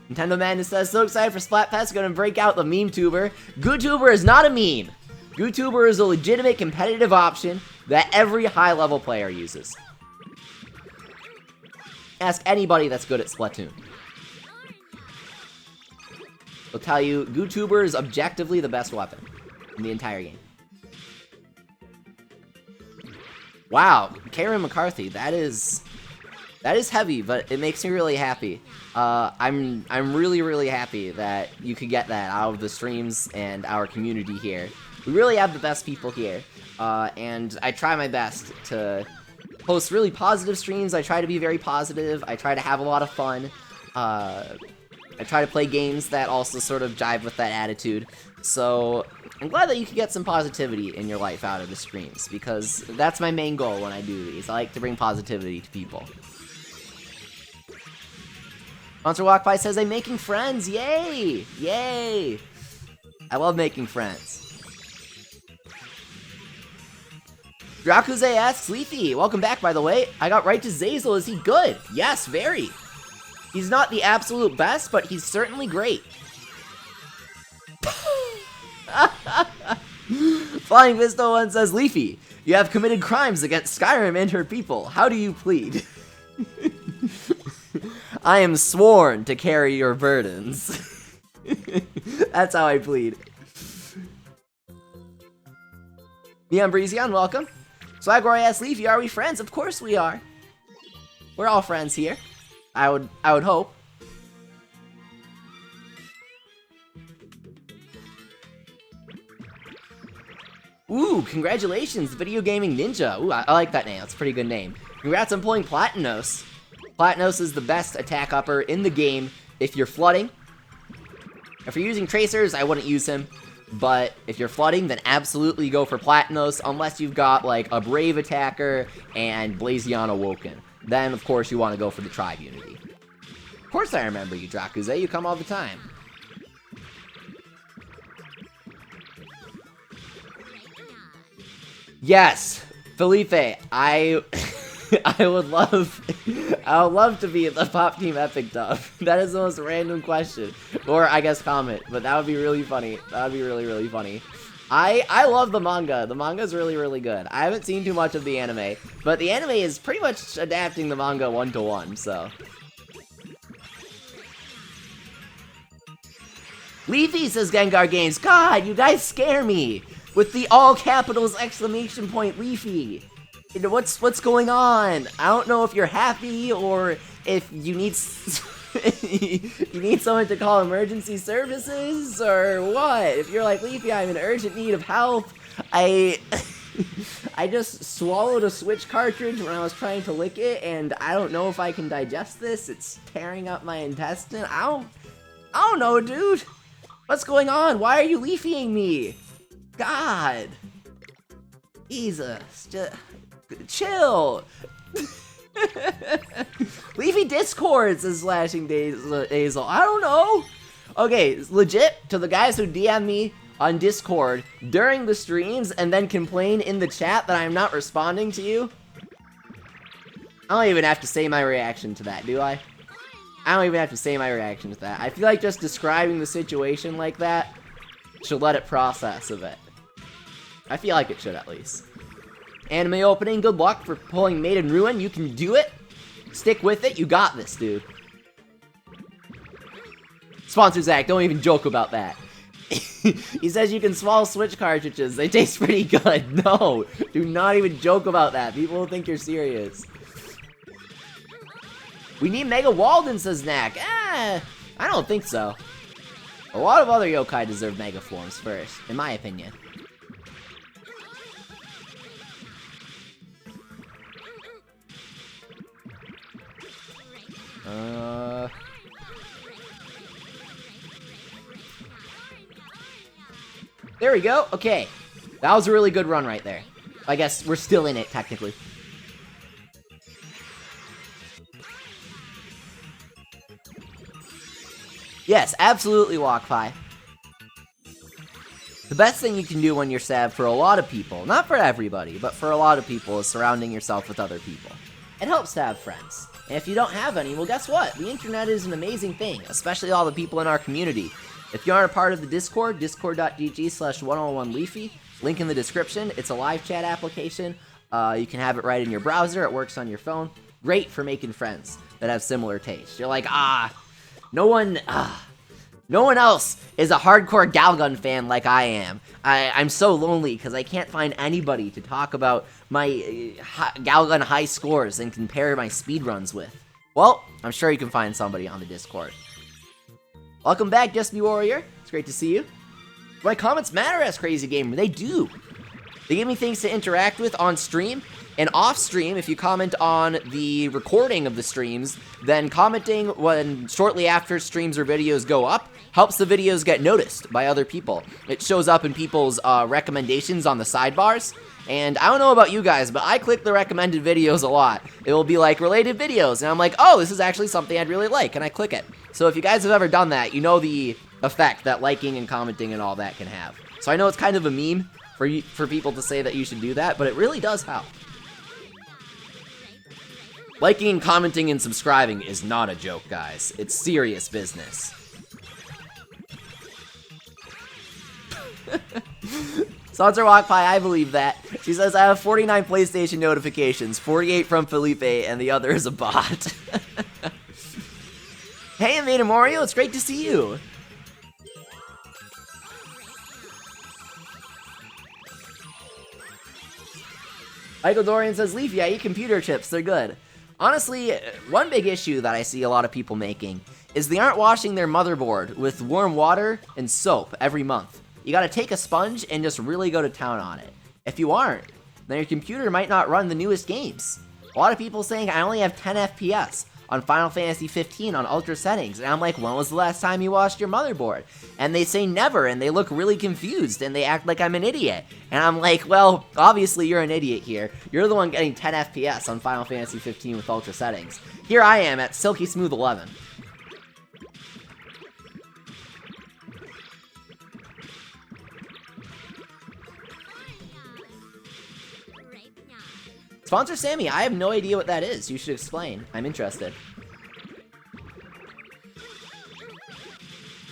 Nintendo Madness says, so excited for Splatfest, gonna break out the meme tuber. GooTuber is not a meme. GooTuber is a legitimate competitive option that every high-level player uses. Ask anybody that's good at Splatoon. They'll tell you, GooTuber is objectively the best weapon in the entire game. Wow, Karen McCarthy, that is heavy, but it makes me really happy. I'm really happy that you could get that out of the streams and our community here. We really have the best people here, and I try my best to post really positive streams. I try to be very positive. I try to have a lot of fun. I try to play games that also sort of jive with that attitude. So I'm glad that you can get some positivity in your life out of the streams, because that's my main goal when I do these. I like to bring positivity to people. Monster Walk By says, I'm making friends! Yay! Yay! I love making friends. Drakuze asks, Leafy, welcome back, by the way. I got right to Zazel. Is he good? Yes, very. He's not the absolute best, but he's certainly great. Flying Visto 1 says, Leafy, you have committed crimes against Skyrim and her people. How do you plead? I am sworn to carry your burdens. That's how I plead. Neon Breezion, welcome. Swagroy asks, Leafy, are we friends? Of course we are. We're all friends here. I would hope. Ooh, congratulations, Video Gaming Ninja. Ooh, I like that name. That's a pretty good name. Congrats on pulling Platinos. Platinos is the best attack upper in the game if you're flooding. If you're using tracers, I wouldn't use him. But if you're flooding, then absolutely go for Platinos, unless you've got, like, a Brave Attacker and Blazion Awoken. Then, of course, you want to go for the Tribe Unity. Of course I remember you, Drakuze. You come all the time. Yes, Felipe, I would love to be in the Pop Team Epic dub. That is the most random question, or I guess comment, but that would be really funny. That would be really funny. I love the manga. The manga is really good. I haven't seen too much of the anime, but the anime is pretty much adapting the manga 1-to-1. So. Leafy says Gengar Games. God, you guys scare me with the all capitals exclamation point Leafy. What's going on? I don't know if you're happy or if you need you need someone to call emergency services or what. If you're like, Leafy, I'm in urgent need of help. I just swallowed a Switch cartridge when I was trying to lick it, and I don't know if I can digest this. It's tearing up my intestine. I don't know, dude. What's going on? Why are you Leafying me? God. Jesus. Just chill. Leafy Discords is slashing Dazel. I don't know. Okay, legit, to the guys who DM me on Discord during the streams and then complain in the chat that I'm not responding to you, I don't even have to say my reaction to that, do I? I don't even have to say my reaction to that. I feel like just describing the situation like that should let it process a bit. I feel like it should, at least. Anime opening, good luck for pulling Maiden Ruin. You can do it. Stick with it. You got this, dude. Sponsor Zach, don't even joke about that. He says you can swallow Switch cartridges. They taste pretty good. No, do not even joke about that. People will think you're serious. We need Mega Walden, says Knack. I don't think so. A lot of other yokai deserve Mega Forms first, in my opinion. There we go. Okay. That was a really good run right there. I guess we're still in it, technically. Yes, absolutely, WalkPie. The best thing you can do when you're sad for a lot of people, not for everybody, but for a lot of people, is surrounding yourself with other people. It helps to have friends. And if you don't have any, well, guess what? The internet is an amazing thing, especially all the people in our community. If you aren't a part of the Discord, discord.gg/101leafy, link in the description. It's a live chat application. You can have it right in your browser. It works on your phone. Great for making friends that have similar tastes. You're like, no one else is a hardcore Galgun fan like I am. I'm so lonely because I can't find anybody to talk about my Galgun high scores and compare my speedruns with. Well, I'm sure you can find somebody on the Discord. Welcome back, Just Me Warrior. It's great to see you. My comments matter as Crazy Gamer. They do. They give me things to interact with on stream. And off stream, if you comment on the recording of the streams, then commenting when shortly after streams or videos go up helps the videos get noticed by other people. It shows up in people's recommendations on the sidebars. And I don't know about you guys, but I click the recommended videos a lot. It will be like related videos, and I'm like, oh, this is actually something I'd really like, and I click it. So if you guys have ever done that, you know the effect that liking and commenting and all that can have. So I know it's kind of a meme for people to say that you should do that, but it really does help. Liking and commenting and subscribing is not a joke, guys. It's serious business. Sponsor Walk Pie, I believe that. She says, I have 49 PlayStation notifications, 48 from Felipe, and the other is a bot. Hey, Maiden Mario, it's great to see you. Michael Dorian says, Leafy, I eat computer chips, they're good. Honestly, one big issue that I see a lot of people making is they aren't washing their motherboard with warm water and soap every month. You gotta take a sponge and just really go to town on it. If you aren't, then your computer might not run the newest games. A lot of people saying I only have 10 FPS on Final Fantasy 15 on ultra settings, and I'm like, when was the last time you washed your motherboard? And they say never, and they look really confused, and they act like I'm an idiot. And I'm like, well, obviously you're an idiot here. You're the one getting 10 FPS on Final Fantasy 15 with ultra settings. Here I am at Silky Smooth 11. Sponsor Sammy, I have no idea what that is. You should explain. I'm interested.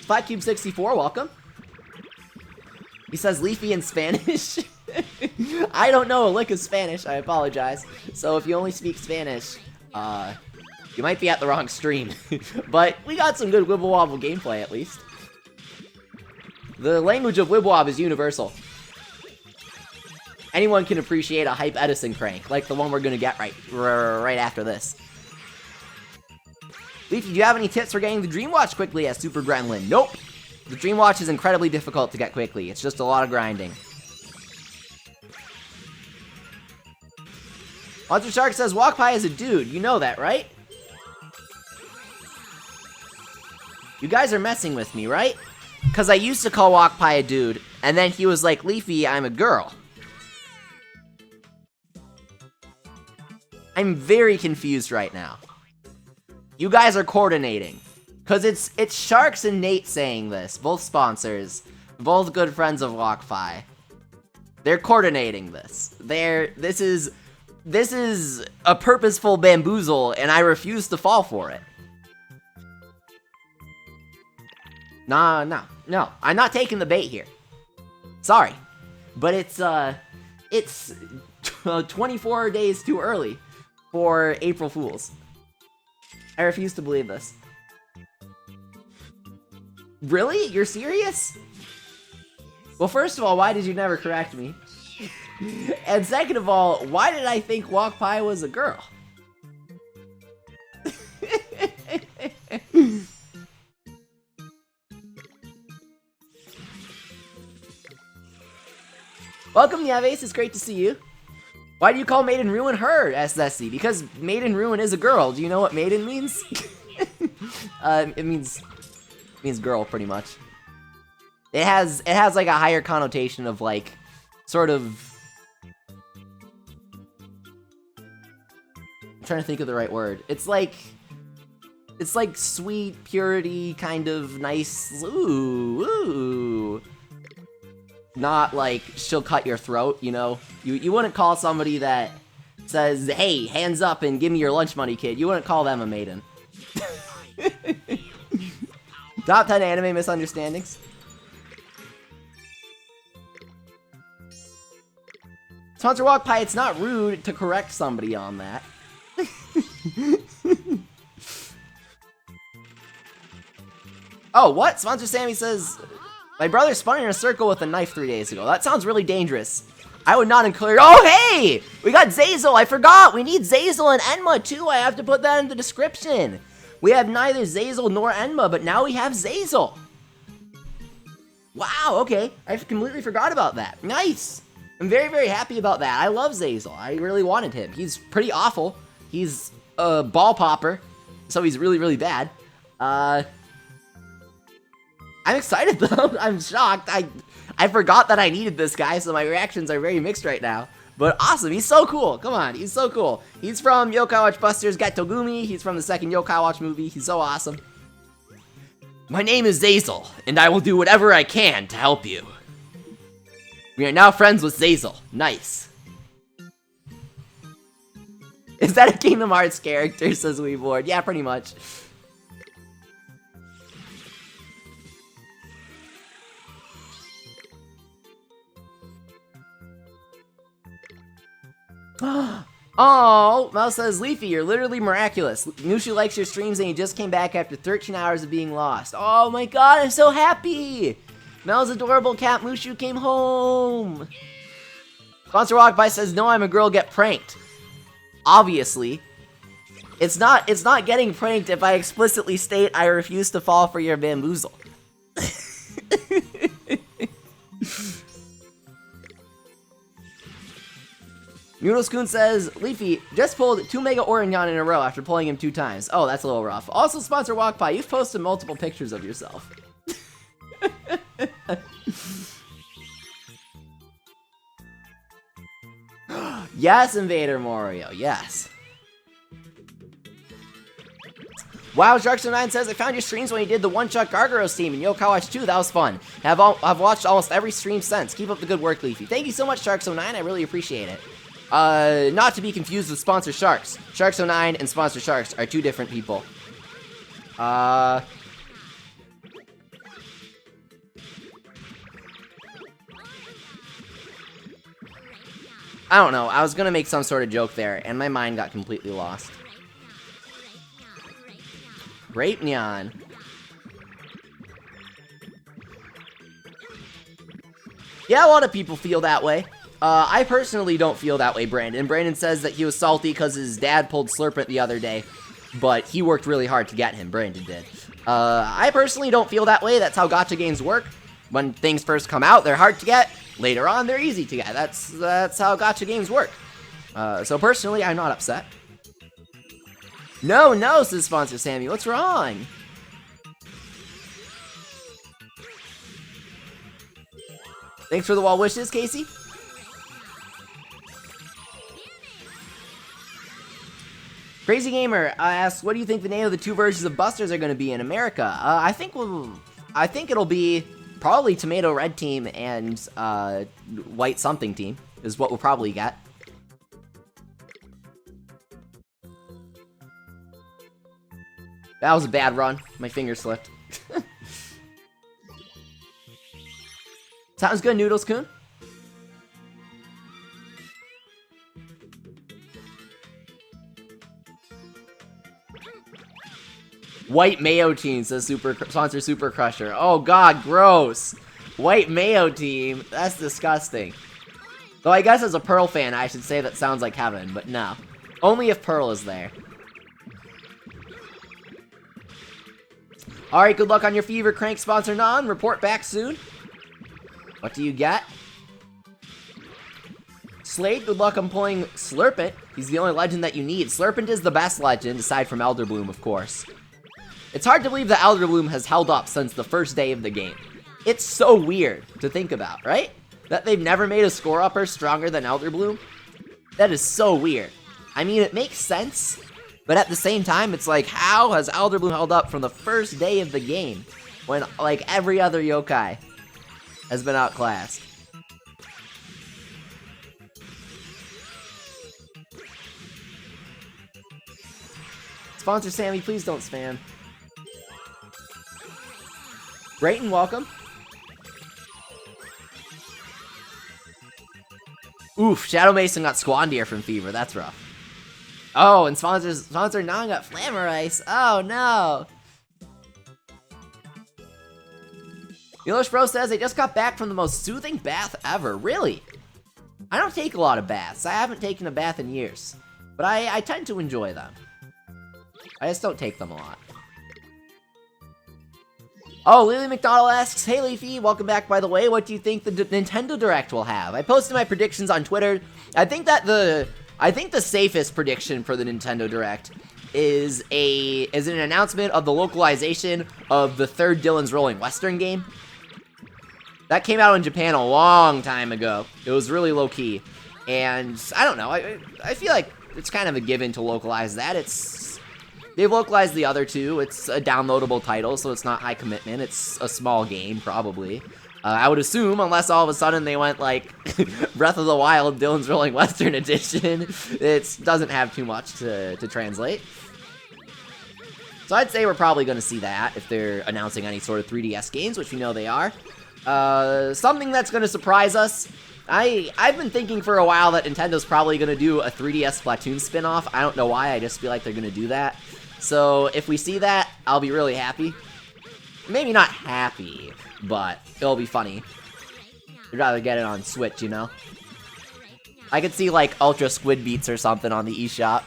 FlatCube64, welcome. He says Leafy in Spanish. I don't know a lick of Spanish, I apologize. So if you only speak Spanish, you might be at the wrong stream. But we got some good Wibble Wobble gameplay at least. The language of Wib Wob is universal. Anyone can appreciate a hype Edison crank, like the one we're gonna get right after this. Leafy, do you have any tips for getting the Dream Watch quickly as Super Gremlin? Nope. The Dream Watch is incredibly difficult to get quickly. It's just a lot of grinding. Monster Shark says, Walk Pie is a dude. You know that, right? You guys are messing with me, right? Because I used to call Walk Pie a dude, and then he was like, Leafy, I'm a girl. I'm very confused right now. You guys are coordinating. Because it's Sharks and Nate saying this. Both sponsors. Both good friends of WalkFi. They're coordinating this. This is a purposeful bamboozle, and I refuse to fall for it. No. I'm not taking the bait here. Sorry. But it's 24 days too early for April Fools. I refuse to believe this. Really? You're serious? Well, first of all, why did you never correct me? And second of all, why did I think Walk Pie was a girl? Welcome, Yaves. It's great to see you. Why do you call Maiden Ruin her, SSC? Because Maiden Ruin is a girl. Do you know what Maiden means? It means girl, pretty much. It has like a higher connotation of like, sort of. I'm trying to think of the right word. It's like sweet purity, kind of nice. Ooh. Not like she'll cut your throat, you know? You wouldn't call somebody that says, hey, hands up and give me your lunch money, kid. You wouldn't call them a maiden. Top 10 anime misunderstandings. Sponsor Walk Pie, it's not rude to correct somebody on that. Oh, what? Sponsor Sammy says, my brother spun in a circle with a knife 3 days ago. That sounds really dangerous. I would not encourage— Oh, hey! We got Zazel! I forgot! We need Zazel and Enma, too! I have to put that in the description! We have neither Zazel nor Enma, but now we have Zazel! Wow, okay. I completely forgot about that. Nice! I'm very, very happy about that. I love Zazel. I really wanted him. He's pretty awful. He's a ball popper, so he's really, really bad. I'm excited, though. I'm shocked. I forgot that I needed this guy, so my reactions are very mixed right now. But awesome, he's so cool. Come on, he's so cool. He's from Yokai Watch Busters Get Togumi. He's from the second Yokai Watch movie. He's so awesome. My name is Zazel, and I will do whatever I can to help you. We are now friends with Zazel. Nice. Is that a Kingdom Hearts character, says Wib Wob? Yeah, pretty much. Oh, Mel says, Leafy, you're literally miraculous. Mushu likes your streams and he just came back after 13 hours of being lost. Oh my god, I'm so happy! Mel's adorable cat Mushu came home! Sponsor Walk By says, no, I'm a girl, get pranked. Obviously. It's not getting pranked if I explicitly state I refuse to fall for your bamboozle. Noodles-kun says, Leafy just pulled 2 Mega Orignon in a row after pulling him 2 times. Oh, that's a little rough. Also, Sponsor Walk By, you've posted multiple pictures of yourself. Yes, Invader Morio, yes. Wow, Sharks09 says, I found your streams when you did the one-shot Gargaros team in Yokai Watch 2. That was fun. I've watched almost every stream since. Keep up the good work, Leafy. Thank you so much, Sharks09. I really appreciate it. Not to be confused with Sponsor Sharks. Sharks09 and Sponsor Sharks are 2 different people. I don't know. I was gonna make some sort of joke there, and my mind got completely lost. Libertynyan. Yeah, a lot of people feel that way. I personally don't feel that way, Brandon. Brandon says that he was salty because his dad pulled Slurpent the other day, but he worked really hard to get him, Brandon did. I personally don't feel that way. That's how gacha games work. When things first come out, they're hard to get. Later on, they're easy to get. That's how gacha games work. So personally, I'm not upset. No, says Sponsor Sammy. What's wrong? Thanks for the wall wishes, Casey. Crazy Gamer asks, what do you think the name of the 2 versions of Busters are going to be in America? I think it'll be probably Tomato Red Team and White Something Team is what we'll probably get. That was a bad run. My finger slipped. Sounds good, Noodles-kun. White Mayo Team, says Sponsor Super Crusher. Oh god, gross. White Mayo Team? That's disgusting. Though I guess as a Pearl fan, I should say that sounds like heaven, but no. Only if Pearl is there. Alright, good luck on your Fever Crank, Sponsor Non. Report back soon. What do you get? Slade, good luck on pulling Slurpent. He's the only legend that you need. Slurpent is the best legend, aside from Elder Bloom, of course. It's hard to believe that Elder Bloom has held up since the first day of the game. It's so weird to think about, right? That they've never made a score-upper stronger than Elder Bloom? That is so weird. I mean, it makes sense, but at the same time, it's like, how has Elder Bloom held up from the first day of the game when, like, every other yokai has been outclassed? Sponsor Sammy, please don't spam. Brayton, welcome. Oof, Shadow Mason got Squandier from Fever. That's rough. Oh, and Sponsor 9 got Flammer Ice. Oh, no. Yellowish Bro says they just got back from the most soothing bath ever. Really? I don't take a lot of baths. I haven't taken a bath in years. But I tend to enjoy them. I just don't take them a lot. Oh, Lily McDonald asks, hey Leafy, welcome back by the way. What do you think the Nintendo Direct will have? I posted my predictions on Twitter. I think the safest prediction for the Nintendo Direct is an announcement of the localization of the third Dylan's Rolling Western game. That came out in Japan a long time ago. It was really low key. And I don't know, I feel like it's kind of a given to localize that. They've localized the other two. It's a downloadable title, so it's not high commitment. It's a small game, probably. I would assume, unless all of a sudden they went like Breath of the Wild, Dylan's Rolling Western Edition. It doesn't have too much to translate. So I'd say we're probably going to see that if they're announcing any sort of 3DS games, which we know they are. Something that's going to surprise us. I've been thinking for a while that Nintendo's probably going to do a 3DS Splatoon spin-off. I don't know why, I just feel like they're going to do that. So if we see that, I'll be really happy. Maybe not happy, but it'll be funny. I'd rather get it on Switch, you know? I could see like Ultra Squid Beats or something on the eShop.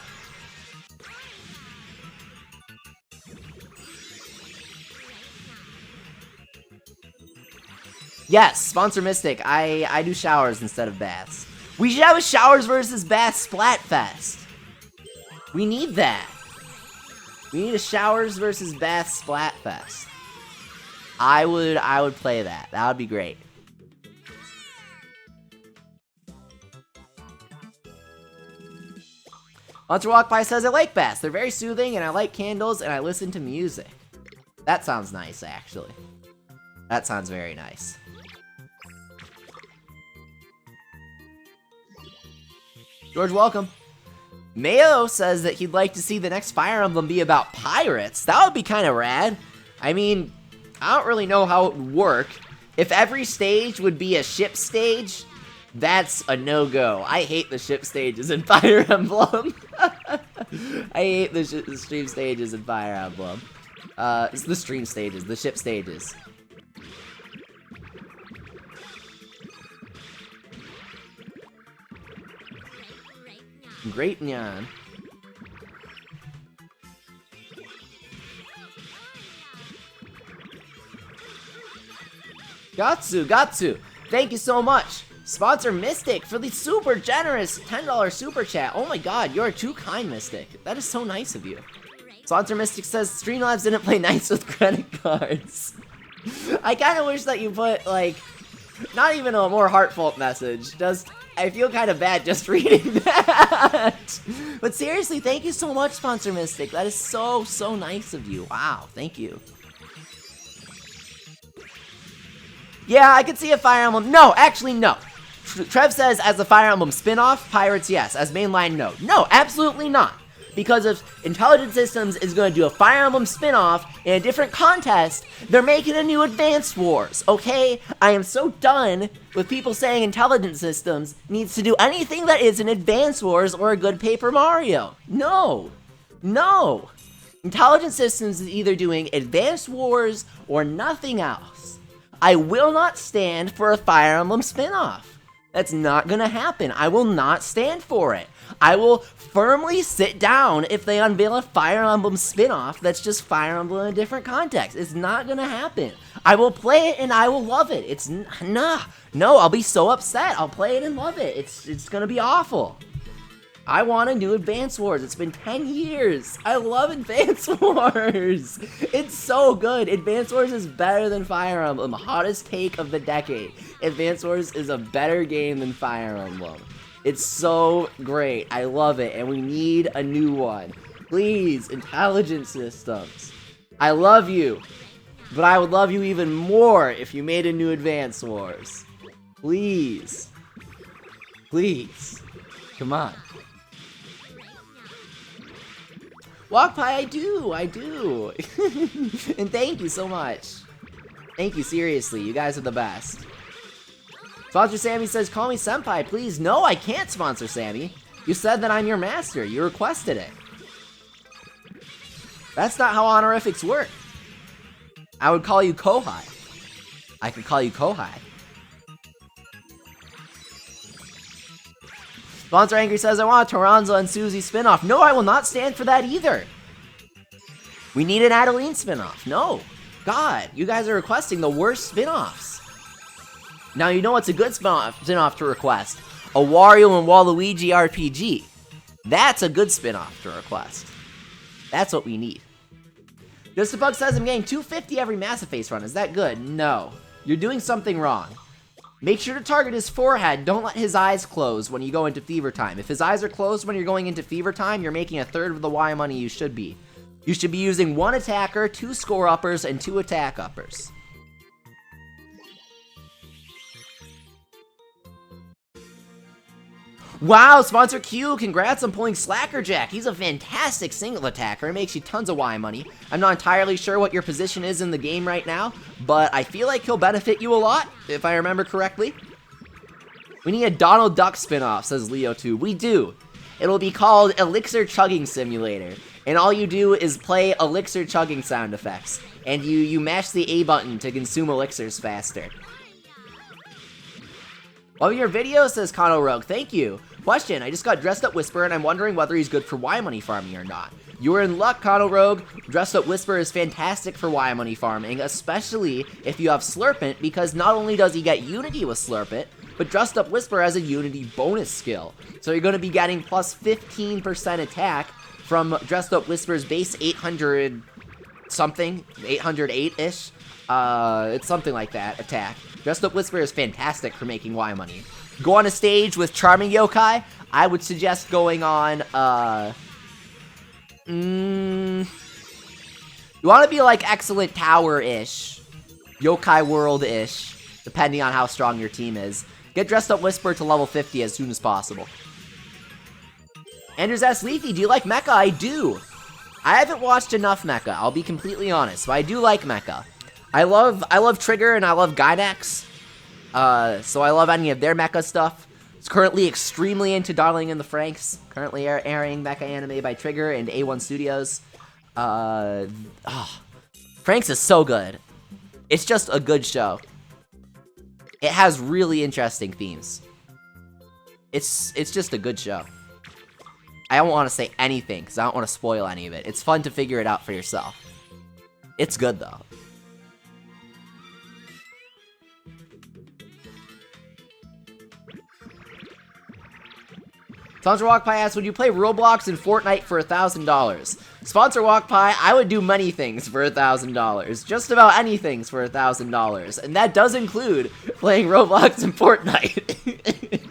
Yes, Sponsor Mystic, I do showers instead of baths. We should have a showers versus baths Splatfest. We need that. We need a showers versus baths Splatfest. I would play that. That would be great. Hunter Walk By says, I like baths. They're very soothing, and I like candles, and I listen to music. That sounds nice, actually. That sounds very nice. George, welcome. Mayo says that he'd like to see the next Fire Emblem be about pirates. That would be kind of rad. I mean, I don't really know how it would work. If every stage would be a ship stage, that's a no-go. I hate the ship stages in Fire Emblem. I hate the stream stages in Fire Emblem. It's the stream stages, the ship stages. Libertynyan. Gatsu, thank you so much. Sponsor Mystic for the super generous $10 super chat. Oh my god, you're too kind, Mystic. That is so nice of you. Sponsor Mystic says Streamlabs didn't play nice with credit cards. I kind of wish that you put, like, not even a more heartfelt message. Just, I feel kind of bad just reading that. But seriously, thank you so much, Sponsor Mystic. That is so, so nice of you. Wow, thank you. Yeah, I could see a Fire Emblem. No, actually, no. Trev says, as a Fire Emblem spin-off, Pirates, yes. As mainline, no. No, absolutely not. Because if Intelligent Systems is going to do a Fire Emblem spin-off in a different contest, they're making a new Advance Wars, okay? I am so done with people saying Intelligent Systems needs to do anything that is an Advance Wars or a good Paper Mario. No. No. Intelligent Systems is either doing Advance Wars or nothing else. I will not stand for a Fire Emblem spin-off. That's not gonna happen. I will not stand for it. I will firmly sit down if they unveil a Fire Emblem spin-off that's just Fire Emblem in a different context. It's not gonna happen. I will play it and I will love it. It's no, I'll be so upset. I'll play it and love it. It's gonna be awful. I want a new Advance Wars. It's been 10 years. I love Advance Wars. It's so good. Advance Wars is better than Fire Emblem. Hottest take of the decade. Advance Wars is a better game than Fire Emblem. It's so great. I love it. And we need a new one. Please, Intelligent Systems. I love you. But I would love you even more if you made a new Advance Wars. Please. Please. Come on. Walk Pie, I do. And thank you so much. Thank you, seriously. You guys are the best. Sponsor Sammy says, call me Senpai, please. No, I can't, Sponsor Sammy. You said that I'm your master. You requested it. That's not how honorifics work. I would call you Kohai. I could call you Kohai. Sponsor Angry says, I want a Toranza and Susie spinoff. No, I will not stand for that either. We need an Adeline spinoff. No. God, you guys are requesting the worst spinoffs. Now, you know what's a good spinoff to request? A Wario and Waluigi RPG. That's a good spinoff to request. That's what we need. Just a Bug says I'm getting 250 every Massive Face run. Is that good? No. You're doing something wrong. Make sure to target his forehead. Don't let his eyes close when you go into Fever Time. If his eyes are closed when you're going into Fever Time, you're making a third of the Y money you should be. You should be using 1 attacker, 2 score uppers, and 2 attack uppers. Wow, Sponsor Q, congrats on pulling Slackerjack. He's a fantastic single attacker. It makes you tons of Y money. I'm not entirely sure what your position is in the game right now, but I feel like he'll benefit you a lot, if I remember correctly. We need a Donald Duck spinoff, says Leo2. We do. It'll be called Elixir Chugging Simulator, and all you do is play Elixir chugging sound effects, and you mash the A button to consume elixirs faster. Love your video, says Kano Rogue. Thank you. Question, I just got Dressed Up Whisper, and I'm wondering whether he's good for Y money farming or not. You are in luck, Kano Rogue. Dressed Up Whisper is fantastic for Y money farming, especially if you have Slurpent, because not only does he get Unity with Slurpent, but Dressed Up Whisper has a Unity bonus skill. So you're going to be getting plus 15% attack from Dressed Up Whisper's base 800 something, 808-ish. It's something like that, attack. Dressed Up Whisper is fantastic for making Y money. Go on a stage with Charming Yokai. I would suggest going on, you want to be like Excellent Tower-ish, Yokai World-ish, depending on how strong your team is. Get Dressed Up Whisper to level 50 as soon as possible. Andrews asks, Leafy, do you like Mecha? I do. I haven't watched enough Mecha, I'll be completely honest, but I do like Mecha. I love Trigger and I love Gynax. So I love any of their mecha stuff. It's currently extremely into Darling in the Franxx. Currently airing mecha anime by Trigger and A1 Studios. Franxx is so good. It's just a good show. It has really interesting themes. It's just a good show. I don't want to say anything because I don't want to spoil any of it. It's fun to figure it out for yourself. It's good though. Sponsor Walk Pie asks, would you play Roblox and Fortnite for $1,000? Sponsor Walk Pie, I would do many things for $1,000. Just about anything for $1,000. And that does include playing Roblox and Fortnite.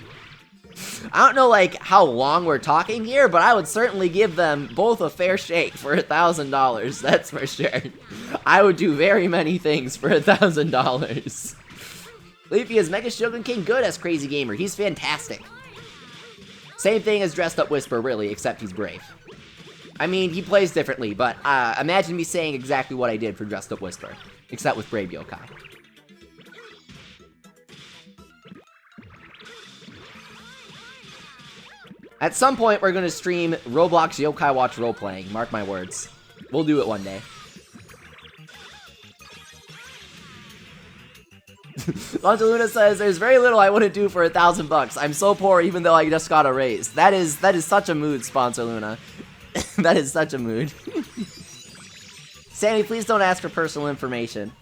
I don't know, like, how long we're talking here, but I would certainly give them both a fair shake for $1,000. That's for sure. I would do very many things for $1,000. Leafy is Mega Shogun King good as Crazy Gamer. He's fantastic. Same thing as Dressed Up Whisper, really, except he's brave. I mean, he plays differently, but imagine me saying exactly what I did for Dressed Up Whisper, except with Brave Yokai. At some point, we're going to stream Roblox Yokai Watch roleplaying, mark my words. We'll do it one day. Lonzo Luna says, there's very little I wouldn't do for $1,000. I'm so poor even though I just got a raise. That is such a mood, Sponsor Luna. That is such a mood. Sammy, please don't ask for personal information.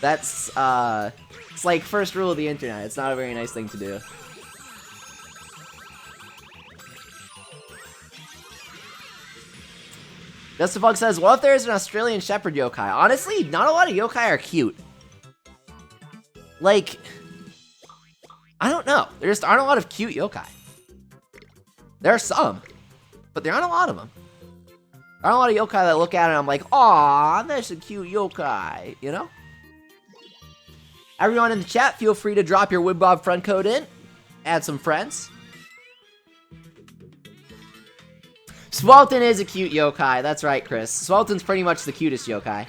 That's, it's like first rule of the internet. It's not a very nice thing to do. Justifug says, what if there's an Australian Shepherd yokai? Honestly, not a lot of yokai are cute. Like, I don't know. There just aren't a lot of cute yokai. There are some, but there aren't a lot of them. There aren't a lot of yokai that look at it and I'm like, aw, that's a cute yokai, you know? Everyone in the chat, feel free to drop your Wib Wob friend code in. Add some friends. Swelton is a cute yokai. That's right, Chris. Swelton's pretty much the cutest yokai.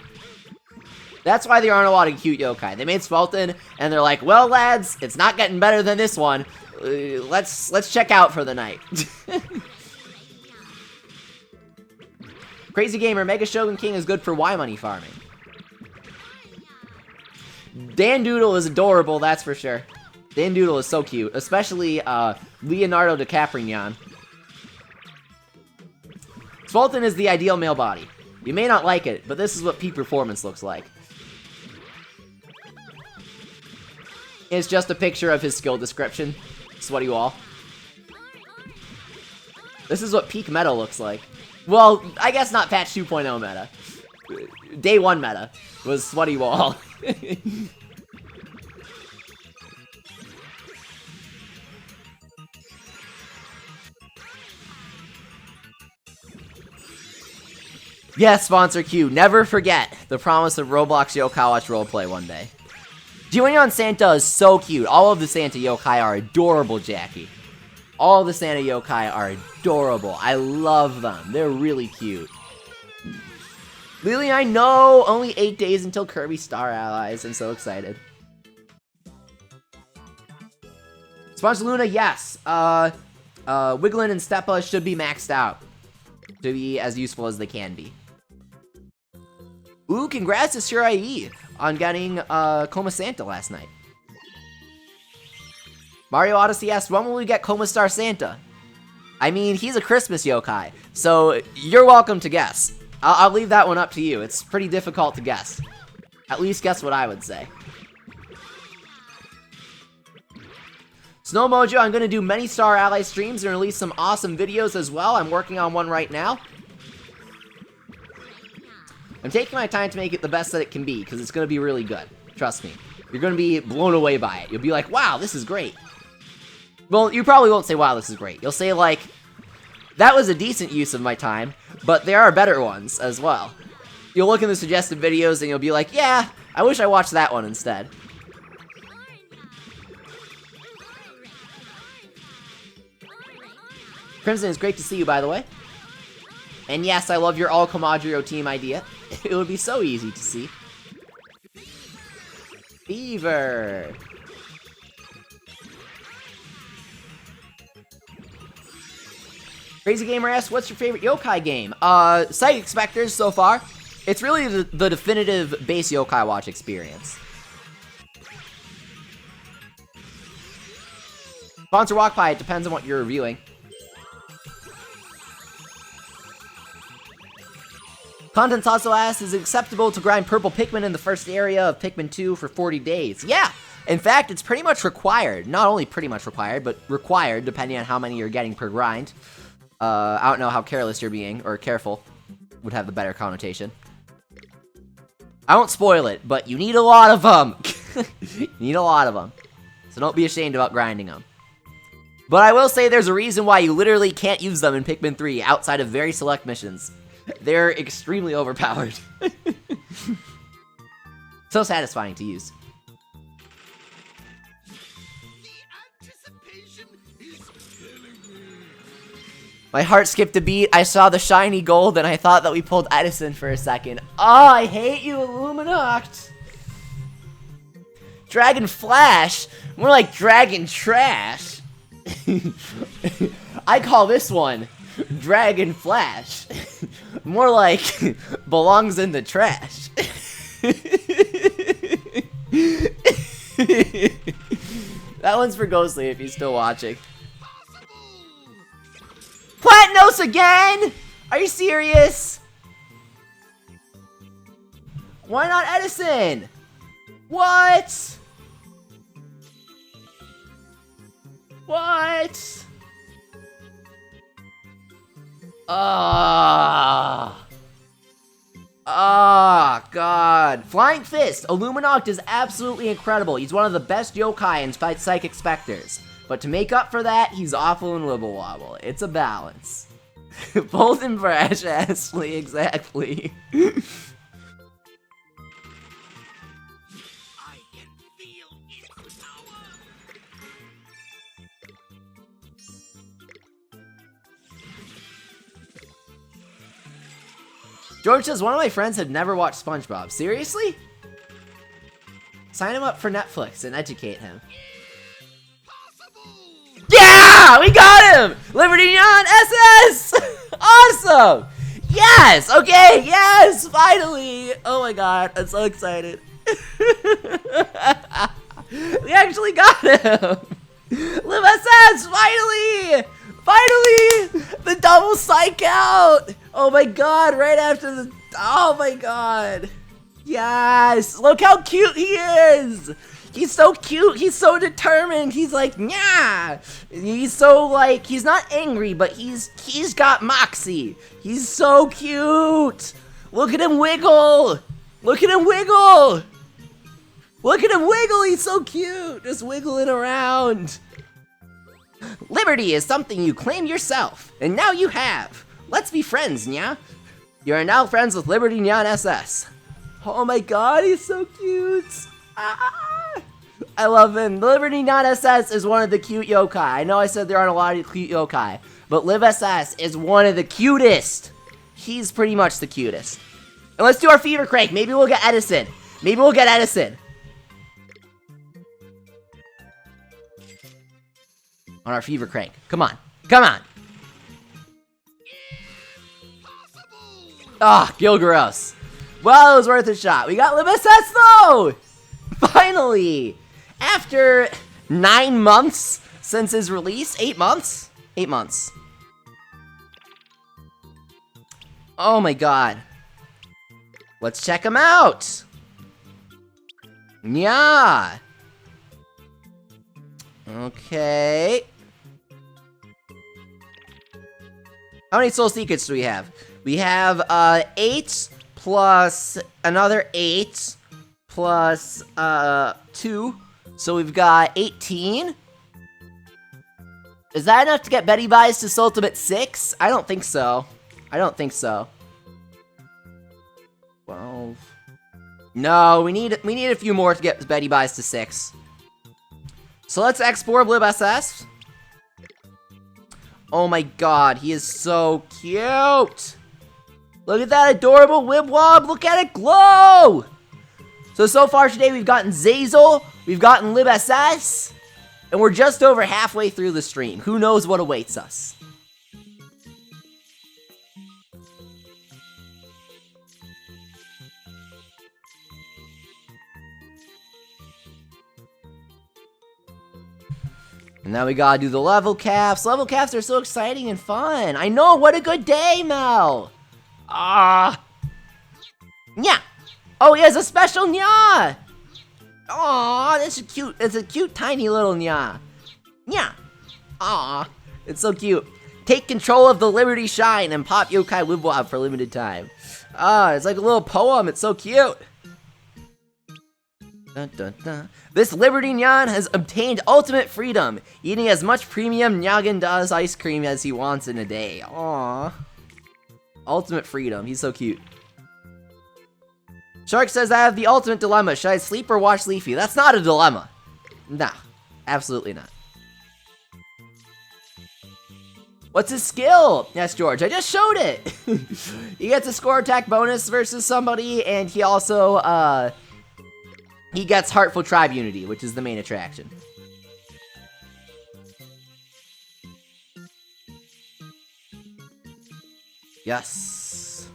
That's why there aren't a lot of cute yokai. They made Swelton, and they're like, well, lads, it's not getting better than this one. Let's check out for the night. Crazy Gamer, Mega Shogun King is good for Y money farming. Dan Doodle is adorable, that's for sure. Dan Doodle is so cute, especially Leonardo DiCaprio. Swelton is the ideal male body. You may not like it, but this is what peak performance looks like. It's just a picture of his skill description. Sweaty wall. This is what peak meta looks like. Well, I guess not patch 2.0 meta. Day 1 meta was sweaty wall. Yes, Sponsor Q, never forget the promise of Roblox Yokai Watch roleplay one day. Julian Santa is so cute. All of the Santa yokai are adorable, Jackie. All the Santa yokai are adorable. I love them. They're really cute. Lily, I know! Only 8 days until Kirby Star Allies. I'm so excited. Sponge Luna, yes. Wiglin and Steppa should be maxed out to be as useful as they can be. Ooh, congrats to Shirai on getting Koma Santa last night. Mario Odyssey asks, when will we get Koma Star Santa? I mean, he's a Christmas yokai, so you're welcome to guess. I'll leave that one up to you. It's pretty difficult to guess. At least guess what I would say. Snow Mojo, I'm going to do many Star Ally streams and release some awesome videos as well. I'm working on one right now. I'm taking my time to make it the best that it can be, because it's going to be really good. Trust me. You're going to be blown away by it. You'll be like, wow, this is great. Well, you probably won't say, wow, this is great. You'll say, like, that was a decent use of my time, but there are better ones as well. You'll look in the suggested videos and you'll be like, yeah, I wish I watched that one instead. Crimson, it's great to see you, by the way. And yes, I love your all Comadrio team idea. It would be so easy to see. Fever. Crazy Gamer asks, what's your favorite yokai game? Psychic Spectres so far. It's really the definitive base yokai watch experience. Sponsor Walk Pie, it depends on what you're reviewing. Contents also asks, is it acceptable to grind purple Pikmin in the first area of Pikmin 2 for 40 days? Yeah! In fact, it's pretty much required. Not only pretty much required, but required, depending on how many you're getting per grind. I don't know how careless you're being, or careful would have the better connotation. I won't spoil it, but you need a lot of them! You need a lot of them. So don't be ashamed about grinding them. But I will say there's a reason why you literally can't use them in Pikmin 3 outside of very select missions. They're extremely overpowered. So satisfying to use. My heart skipped a beat. I saw the shiny gold and I thought that we pulled Edison for a second. Oh, I hate you, Illuminact. Dragon Flash? More like Dragon Trash. I call this one Dragon Flash. More like belongs in the trash. That one's for Ghostly if he's still watching. Platinos again? Are you serious? Why not Edison? What? What? God. Flying Fist. Illuminact is absolutely incredible. He's one of the best yokai in Psychic Spectres. But to make up for that, he's awful in Wibble Wobble. It's a balance. Both in Brash, Ashley, exactly. George says, one of my friends had never watched SpongeBob. Seriously? Sign him up for Netflix and educate him. Yeah! We got him! Libertynyan SS! Awesome! Yes! Okay, yes! Finally! Oh my god, I'm so excited. We actually got him! Live SS! Finally! Finally! The double psych out! Oh my god, right after the... Oh my god! Yes! Look how cute he is! He's so cute, he's so determined, he's like, yeah! He's so like, he's not angry, but he's got moxie. He's so cute! Look at him wiggle! Look at him wiggle! Look at him wiggle, he's so cute! Just wiggling around. Liberty is something you claim yourself, and now you have. Let's be friends, nya. You are now friends with Libertynyan SS. Oh my god, he's so cute! Ah, I love him. Libertynyan SS is one of the cute yokai. I know I said there aren't a lot of cute yokai, but Liv SS is one of the cutest. He's pretty much the cutest. And let's do our fever crank. Maybe we'll get Edison. Maybe we'll get Edison. On our fever crank. Come on. Come on. Ah, Gilgaros. Well, it was worth a shot. We got Liv SS though! Finally! After 9 months since his release. 8 months? 8 months. Oh my god. Let's check him out! Yeah. Okay. How many soul secrets do we have? We have 8 plus another 8 plus 2. So we've got 18. Is that enough to get Betty Buys to Soul Ultimate 6? I don't think so. I don't think so. 12. No, we need a few more to get Betty Buys to 6. So let's export Lib SS. Oh my god, he is so cute! Look at that adorable Wib Wob, look at it glow! So far today we've gotten Zazel, we've gotten Lib SS, and we're just over halfway through the stream. Who knows what awaits us? And now we gotta do the level caps. Level caps are so exciting and fun. I know, what a good day, Mel. Ah. Nya. Oh, he has a special nya. Aw, that's a cute, it's a cute tiny little nya. Nya. Aw, it's so cute. Take control of the Liberty Shine and pop yokai Wib Wob for limited time. Ah, it's like a little poem, it's so cute. Dun, dun, dun. This Libertynyan has obtained ultimate freedom, eating as much premium Nyagan-Dazs ice cream as he wants in a day. Aww. Ultimate freedom, he's so cute. Shark says, I have the ultimate dilemma. Should I sleep or watch Leafy? That's not a dilemma. Nah, absolutely not. What's his skill? Yes, George, I just showed it. He gets a score attack bonus versus somebody, and he also, he gets Heartful Tribe Unity, which is the main attraction. Yes.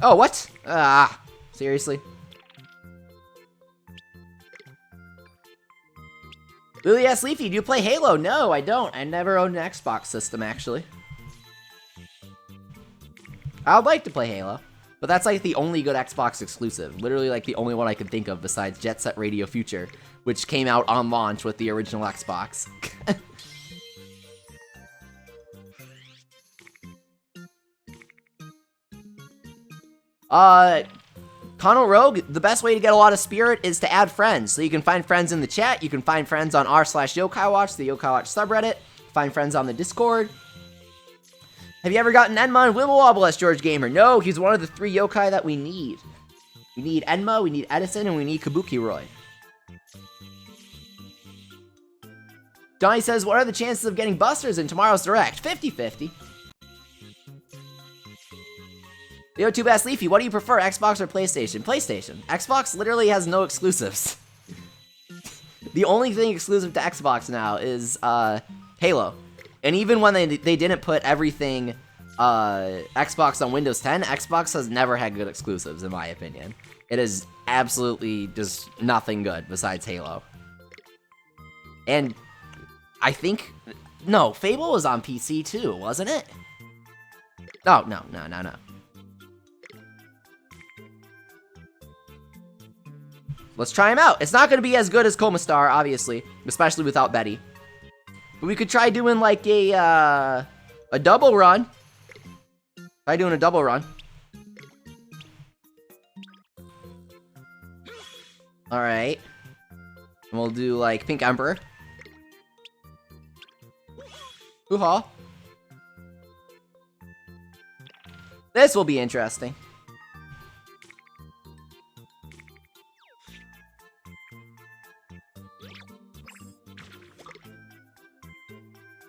Oh, what? Ah, seriously? Lily asks Leafy, do you play Halo? No, I don't. I never owned an Xbox system, actually. I would like to play Halo, but that's like the only good Xbox exclusive. Literally like the only one I can think of besides Jet Set Radio Future, which came out on launch with the original Xbox. Connell Rogue, the best way to get a lot of spirit is to add friends. So you can find friends in the chat, you can find friends on r/YokaiWatch, the YokaiWatch subreddit, find friends on the Discord. Have you ever gotten Enma and Wib Wob as George Gamer? No, he's one of the 3 yokai that we need. We need Enma, we need Edison, and we need Kabukiroid. Johnny says, what are the chances of getting Busters in tomorrow's Direct? 50-50. Yo, Too Bass Leafy, what do you prefer, Xbox or PlayStation? PlayStation. Xbox literally has no exclusives. The only thing exclusive to Xbox now is Halo. And even when they didn't put everything Xbox on Windows 10, Xbox has never had good exclusives, in my opinion. It is absolutely just nothing good besides Halo. And I think... No, Fable was on PC too, wasn't it? No. Let's try him out. It's not going to be as good as Koma Star, obviously, especially without Betty. But we could try doing like a double run. Try doing a double run. Alright. And we'll do like Pink Emperor. Hoo-ha. This will be interesting.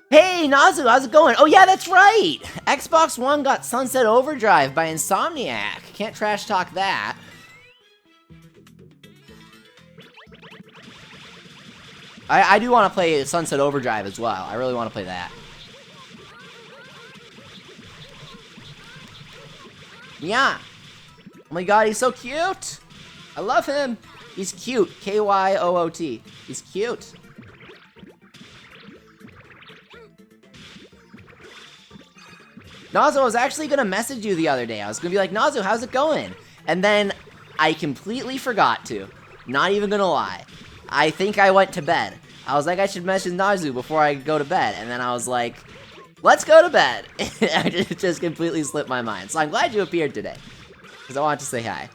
Hey, Nazu, how's it going? Oh, yeah, that's right! Xbox One got Sunset Overdrive by Insomniac. Can't trash talk that. I do want to play Sunset Overdrive as well. I really want to play that. Yeah. Oh my god, he's so cute! I love him! He's cute. K-Y-O-O-T. He's cute. Nazu, I was actually gonna message you the other day. I was gonna be like, Nazu, how's it going? And then I completely forgot to. Not even gonna lie. I think I went to bed. I was like, I should message Nazu before I go to bed. And then I was like, let's go to bed. It just completely slipped my mind. So I'm glad you appeared today. Because I wanted to say hi.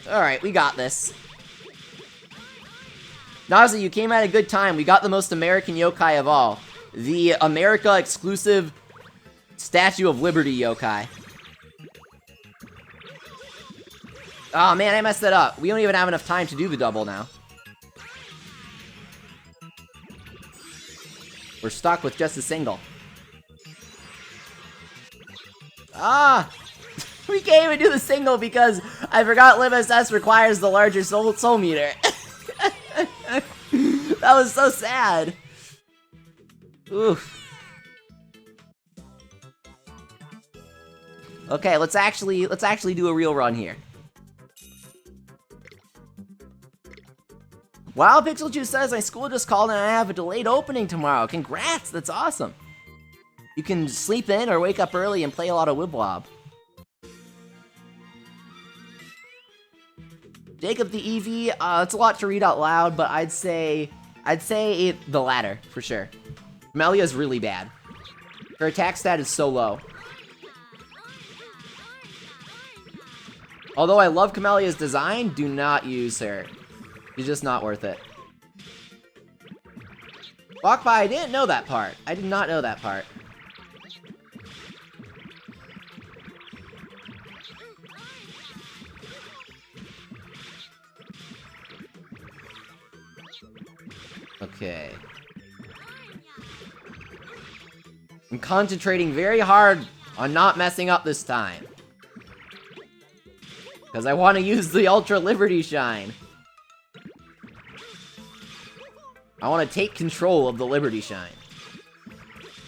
Alright, we got this. Nazu, you came at a good time. We got the most American yokai of all. The America exclusive Statue of Liberty yokai. Oh man, I messed that up. We don't even have enough time to do the double now. We're stuck with just a single. Ah! We can't even do the single because I forgot Live SS requires the larger soul meter. That was so sad. Oof. Okay, let's actually do a real run here. Wow, Pixel Juice says my school just called and I have a delayed opening tomorrow. Congrats, that's awesome. You can sleep in or wake up early and play a lot of Wib Wob. Jacob the EV, it's a lot to read out loud, but I'd say the latter, for sure. Melia's really bad. Her attack stat is so low. Although I love Camelia's design, do not use her. She's just not worth it. Walk by, I didn't know that part. I did not know that part. Okay. I'm concentrating very hard on not messing up this time. Because I want to use the Ultra Liberty Shine. I want to take control of the Liberty Shine.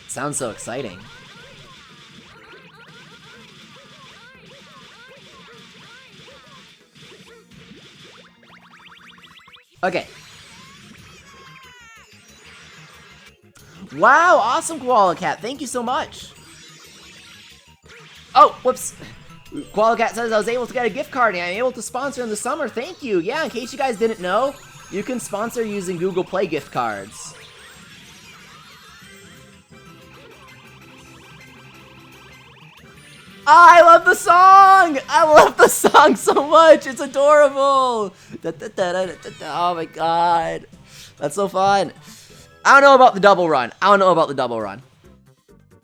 Sounds so exciting. Okay. Wow, awesome Koala Cat. Thank you so much. Oh, whoops. Koala Cat says I was able to get a gift card and I'm able to sponsor in the summer. Thank you. Yeah, in case you guys didn't know, you can sponsor using Google Play gift cards. I love the song! I love the song so much! It's adorable! Oh my god. That's so fun. I don't know about the double run. I don't know about the double run.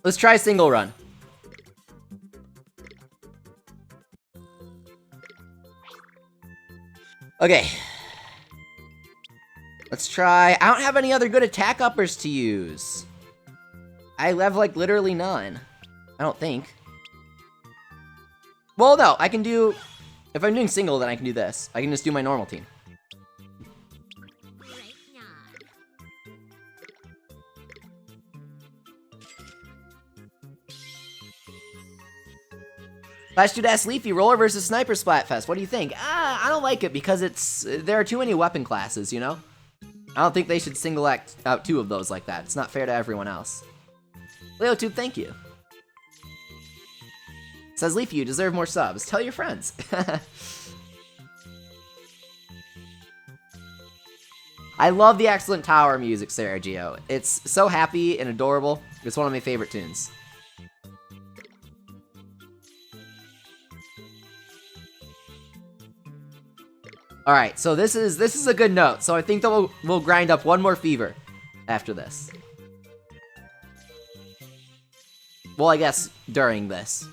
Let's try single run. Okay. Let's try... I don't have any other good attack uppers to use. I have, like, literally none. I don't think. Well, no, I can do... If I'm doing single, then I can do this. I can just do my normal team. Last dude asked Leafy, Roller versus Sniper Splatfest. What do you think? I don't like it because there are too many weapon classes, you know? I don't think they should single out 2 of those like that. It's not fair to everyone else. LeoTube, thank you. Says Leafy, you deserve more subs. Tell your friends. I love the excellent tower music, Sergio. It's so happy and adorable. It's one of my favorite tunes. Alright, so this is a good note. So I think that we'll grind up one more fever after this. Well, I guess during this.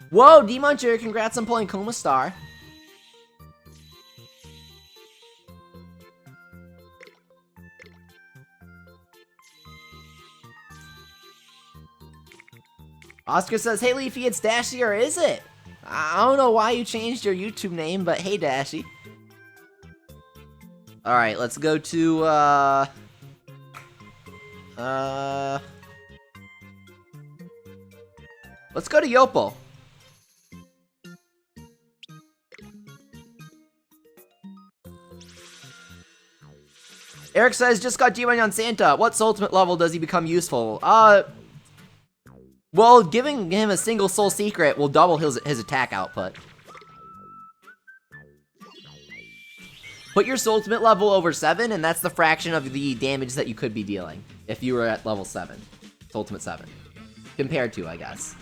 Whoa, D-Muncher, congrats on pulling Koma Star. Oscar says, hey Leafy, it's Dashy, or is it? I don't know why you changed your YouTube name, but hey Dashy. Alright, let's go to, let's go to Yopal. Eric says, just got G1 on Santa. What ultimate level does he become useful? Well, giving him a single soul secret will double his attack output. Put your soul ultimate level over 7, and that's the fraction of the damage that you could be dealing if you were at level 7. Soul ultimate 7. Compared to, I guess.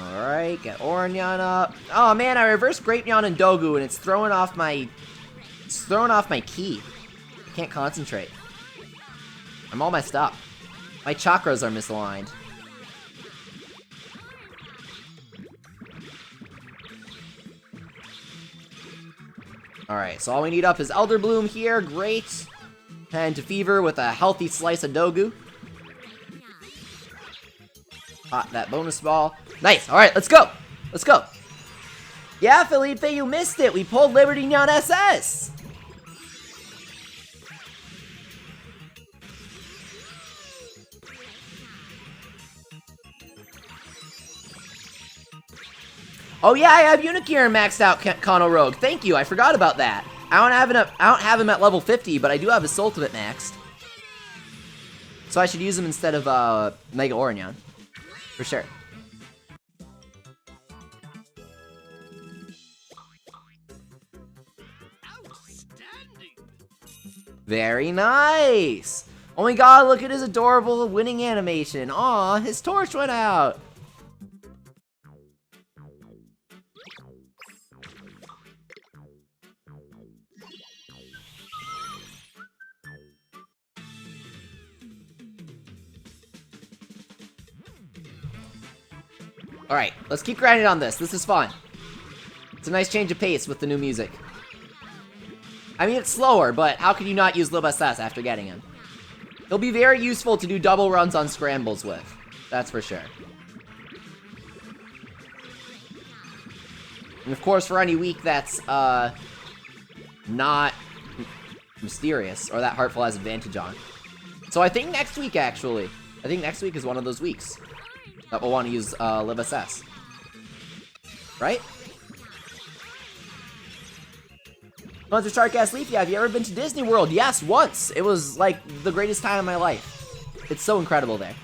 Alright, get Oranyan up. Oh man, I reversed Grapenyan and Dogu and it's throwing off my key. I can't concentrate. I'm all messed up. My chakras are misaligned. Alright, so all we need up is Elder Bloom here, great. And to Fever with a healthy slice of Dogu. Hot that bonus ball. Nice. All right, let's go. Let's go. Yeah, Felipe, you missed it. We pulled Libertynyan SS. Oh yeah, I have UNACQUIRED maxed out Kano Rogue. Thank you. I forgot about that. I don't have him at level 50, but I do have his ultimate maxed. So I should use him instead of Mega Oranyan. For sure. Very nice! Oh my god, look at his adorable winning animation. Aw, his torch went out! Alright, let's keep grinding on this. This is fun. It's a nice change of pace with the new music. I mean, it's slower, but how could you not use LibSS after getting him? He'll be very useful to do double runs on scrambles with. That's for sure. And of course, for any week that's, not mysterious, or that Heartful has advantage on. So I think next week, actually. I think next week is one of those weeks that we'll want to use, LibSS. Right? Monster Shark asked Leafy, have you ever been to Disney World? Yes, once! It was, like, the greatest time of my life. It's so incredible there.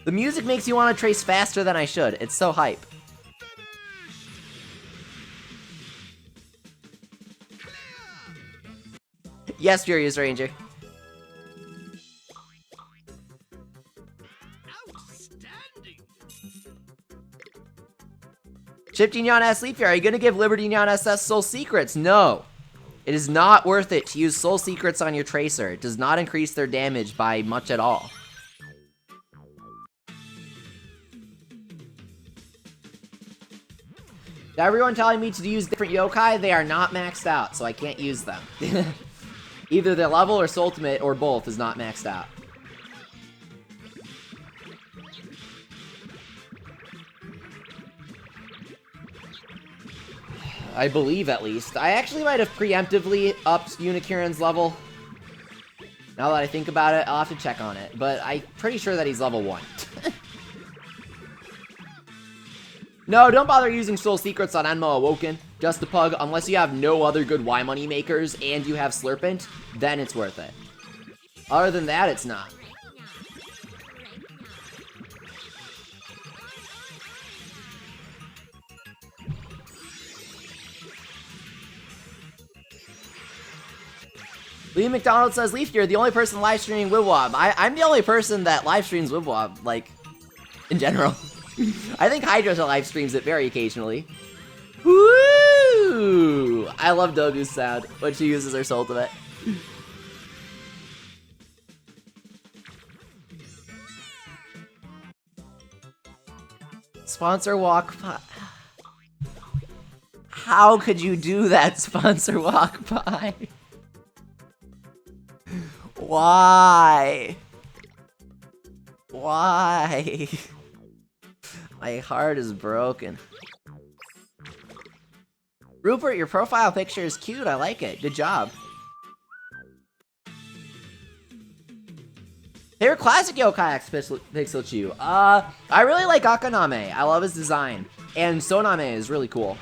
The music makes you want to trace faster than I should. It's so hype. Yes, Furious Ranger. Libertynyan SS Leafy, are you gonna give Libertynyan SS Soul Secrets? No. It is not worth it to use Soul Secrets on your Tracer. It does not increase their damage by much at all. Everyone telling me to use different yokai, they are not maxed out, so I can't use them. Either their level or Soul Ultimate or both is not maxed out. I believe, at least. I actually might have preemptively upped UNACQUIRED's level. Now that I think about it, I'll have to check on it. But I'm pretty sure that he's level 1. No, don't bother using Soul Secrets on Enmo Awoken. Just a pug, unless you have no other good Y money makers and you have Slurpent, then it's worth it. Other than that, it's not. Lee McDonald says, Leaf, you're the only person live streaming Wib Wob. I'm the only person that live streams Wib Wob, like, in general. I think Hydra live streams it very occasionally. Woo! I love Dogu's sound when she uses her Soul Ultimate. Sponsor walk by. How could you do that, sponsor walk by? Why? Why? My heart is broken. Rupert, your profile picture is cute. I like it. Good job. Favorite classic yokai Pixelchu? I really like Akaname. I love his design. And Soname is really cool.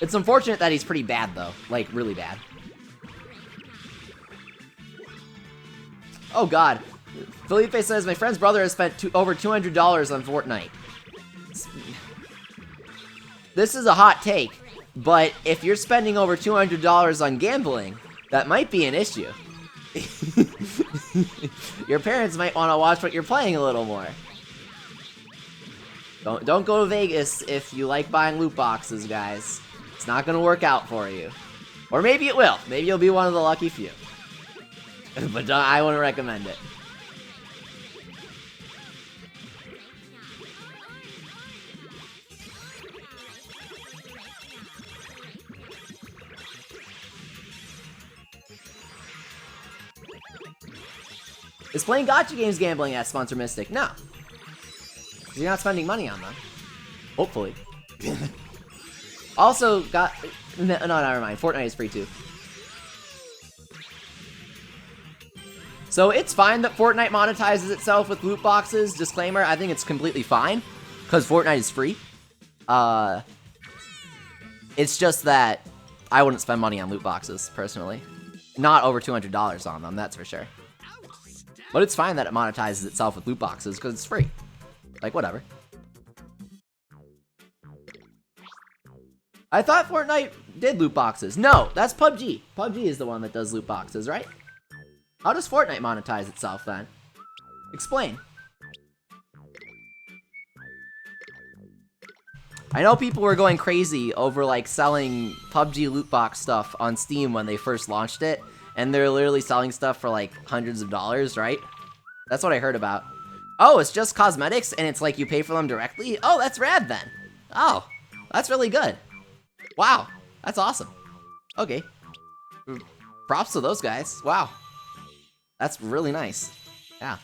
It's unfortunate that he's pretty bad, though. Like, really bad. Oh, God. Felipe says, my friend's brother has spent over $200 on Fortnite. This is a hot take, but if you're spending over $200 on gambling, that might be an issue. Your parents might want to watch what you're playing a little more. Don't go to Vegas if you like buying loot boxes, guys. It's not gonna work out for you. Or maybe it will. Maybe you'll be one of the lucky few. But I wouldn't recommend it. Is playing gacha games gambling at Sponsor Mystic? No. You're not spending money on them. Hopefully. Also, no, never mind. Fortnite is free too. So it's fine that Fortnite monetizes itself with loot boxes. Disclaimer, I think it's completely fine, because Fortnite is free. It's just that I wouldn't spend money on loot boxes, personally. Not over $200 on them, that's for sure. But it's fine that it monetizes itself with loot boxes, because it's free. Like, whatever. I thought Fortnite did loot boxes. No, that's PUBG. PUBG is the one that does loot boxes, right? How does Fortnite monetize itself, then? Explain. I know people were going crazy over, like, selling PUBG loot box stuff on Steam when they first launched it, and they're literally selling stuff for, like, hundreds of dollars, right? That's what I heard about. Oh, it's just cosmetics, and it's like you pay for them directly? Oh, that's rad, then. Oh, that's really good. Wow, that's awesome. Okay. Props to those guys. Wow. That's really nice. Yeah.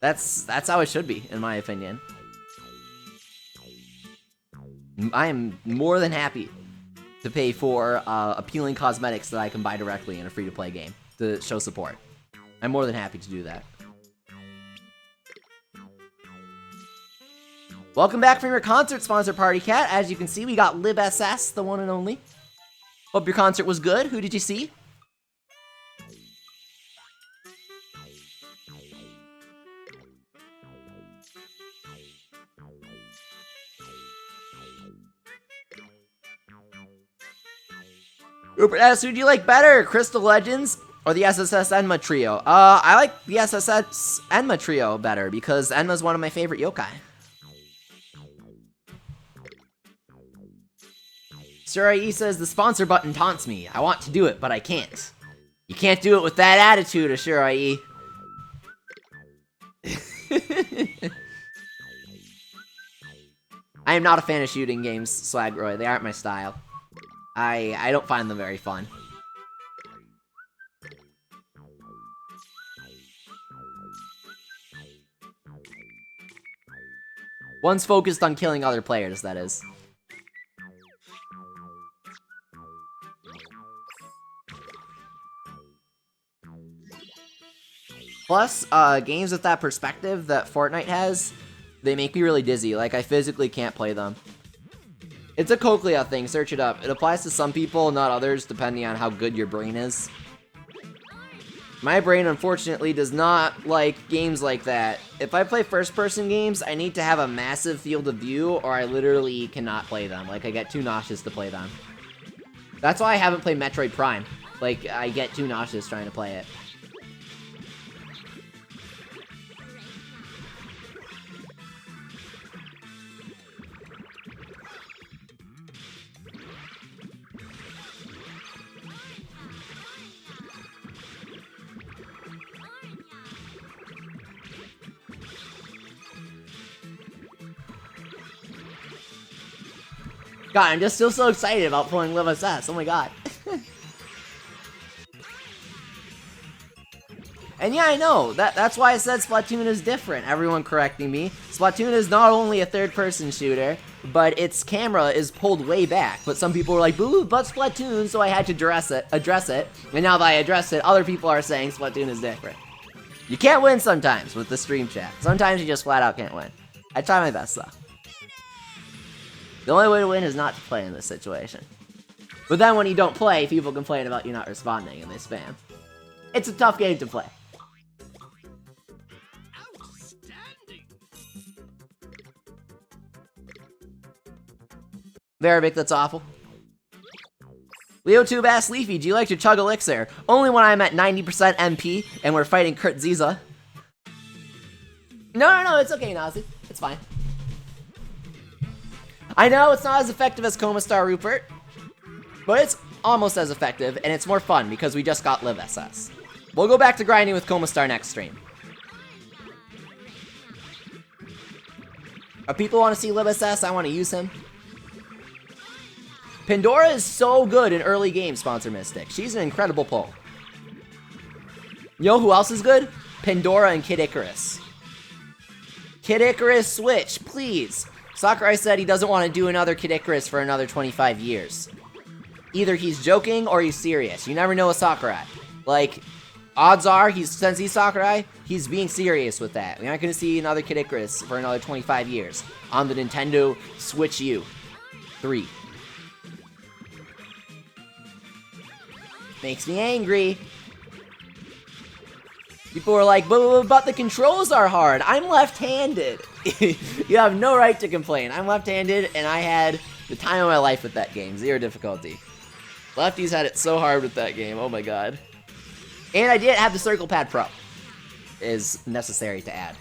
That's how it should be, in my opinion. I am more than happy to pay for appealing cosmetics that I can buy directly in a free-to-play game to show support. I'm more than happy to do that. Welcome back from your concert sponsor, Party Cat. As you can see, we got Lib SS, the one and only. Hope your concert was good. Who did you see? Rupert asks, who do you like better, Crystal Legends or the SSS Enma Trio? I like the SSS Enma Trio better because Enma's one of my favorite yokai. Surai says, the sponsor button taunts me. I want to do it, but I can't. You can't do it with that attitude, Surai. I am not a fan of shooting games, Slagroy. They aren't my style. I don't find them very fun. One's focused on killing other players, that is. Plus, games with that perspective that Fortnite has, they make me really dizzy. Like, I physically can't play them. It's a cochlea thing, search it up. It applies to some people, not others, depending on how good your brain is. My brain, unfortunately, does not like games like that. If I play first-person games, I need to have a massive field of view, or I literally cannot play them. Like, I get too nauseous to play them. That's why I haven't played Metroid Prime. Like, I get too nauseous trying to play it. God, I'm just still so excited about pulling Live SS. Oh my god. And yeah, I know. That's why I said Splatoon is different. Everyone correcting me. Splatoon is not only a third-person shooter, but its camera is pulled way back. But some people were like, boo, but Splatoon, so I had to address it. And now that I addressed it, other people are saying Splatoon is different. You can't win sometimes with the stream chat. Sometimes you just flat out can't win. I try my best, though. The only way to win is not to play in this situation. But then when you don't play, people complain about you not responding and they spam. It's a tough game to play. Outstanding. Veribic, that's awful. LeoTube asks Leafy, do you like to chug elixir? Only when I'm at 90% MP and we're fighting Kurt Ziza. No, it's okay, Nazi. It's fine. I know it's not as effective as Koma Star, Rupert, but it's almost as effective, and it's more fun because we just got Live SS. We'll go back to grinding with Koma Star next stream. If people want to see Live SS, I want to use him. Pandora is so good in early game, Sponsor Mystic. She's an incredible pull. You know who else is good? Pandora and Kid Icarus. Kid Icarus, switch, please. Sakurai said he doesn't want to do another Kid Icarus for another 25 years. Either he's joking or he's serious. You never know with Sakurai. Like, odds are, since he's Sakurai, he's being serious with that. We aren't going to see another Kid Icarus for another 25 years on the Nintendo Switch U 3. Makes me angry. People were like, but the controls are hard. I'm left-handed. You have no right to complain. I'm left-handed, and I had the time of my life with that game. 0 difficulty. Lefties had it so hard with that game. Oh my god. And I did have the Circle Pad Pro. Is necessary to add.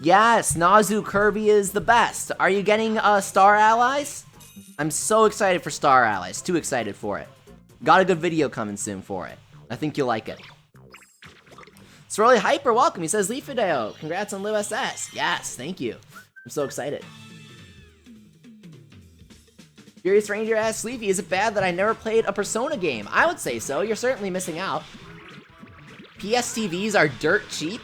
Yes, Nazu Kirby is the best. Are you getting Star Allies? I'm so excited for Star Allies. Too excited for it. Got a good video coming soon for it. I think you'll like it. It's really hyper welcome. He says, Leafideo, congrats on Live SS. Yes, thank you. I'm so excited. Furious Ranger asks, Leafy, is it bad that I never played a Persona game? I would say so. You're certainly missing out. PS TVs are dirt cheap.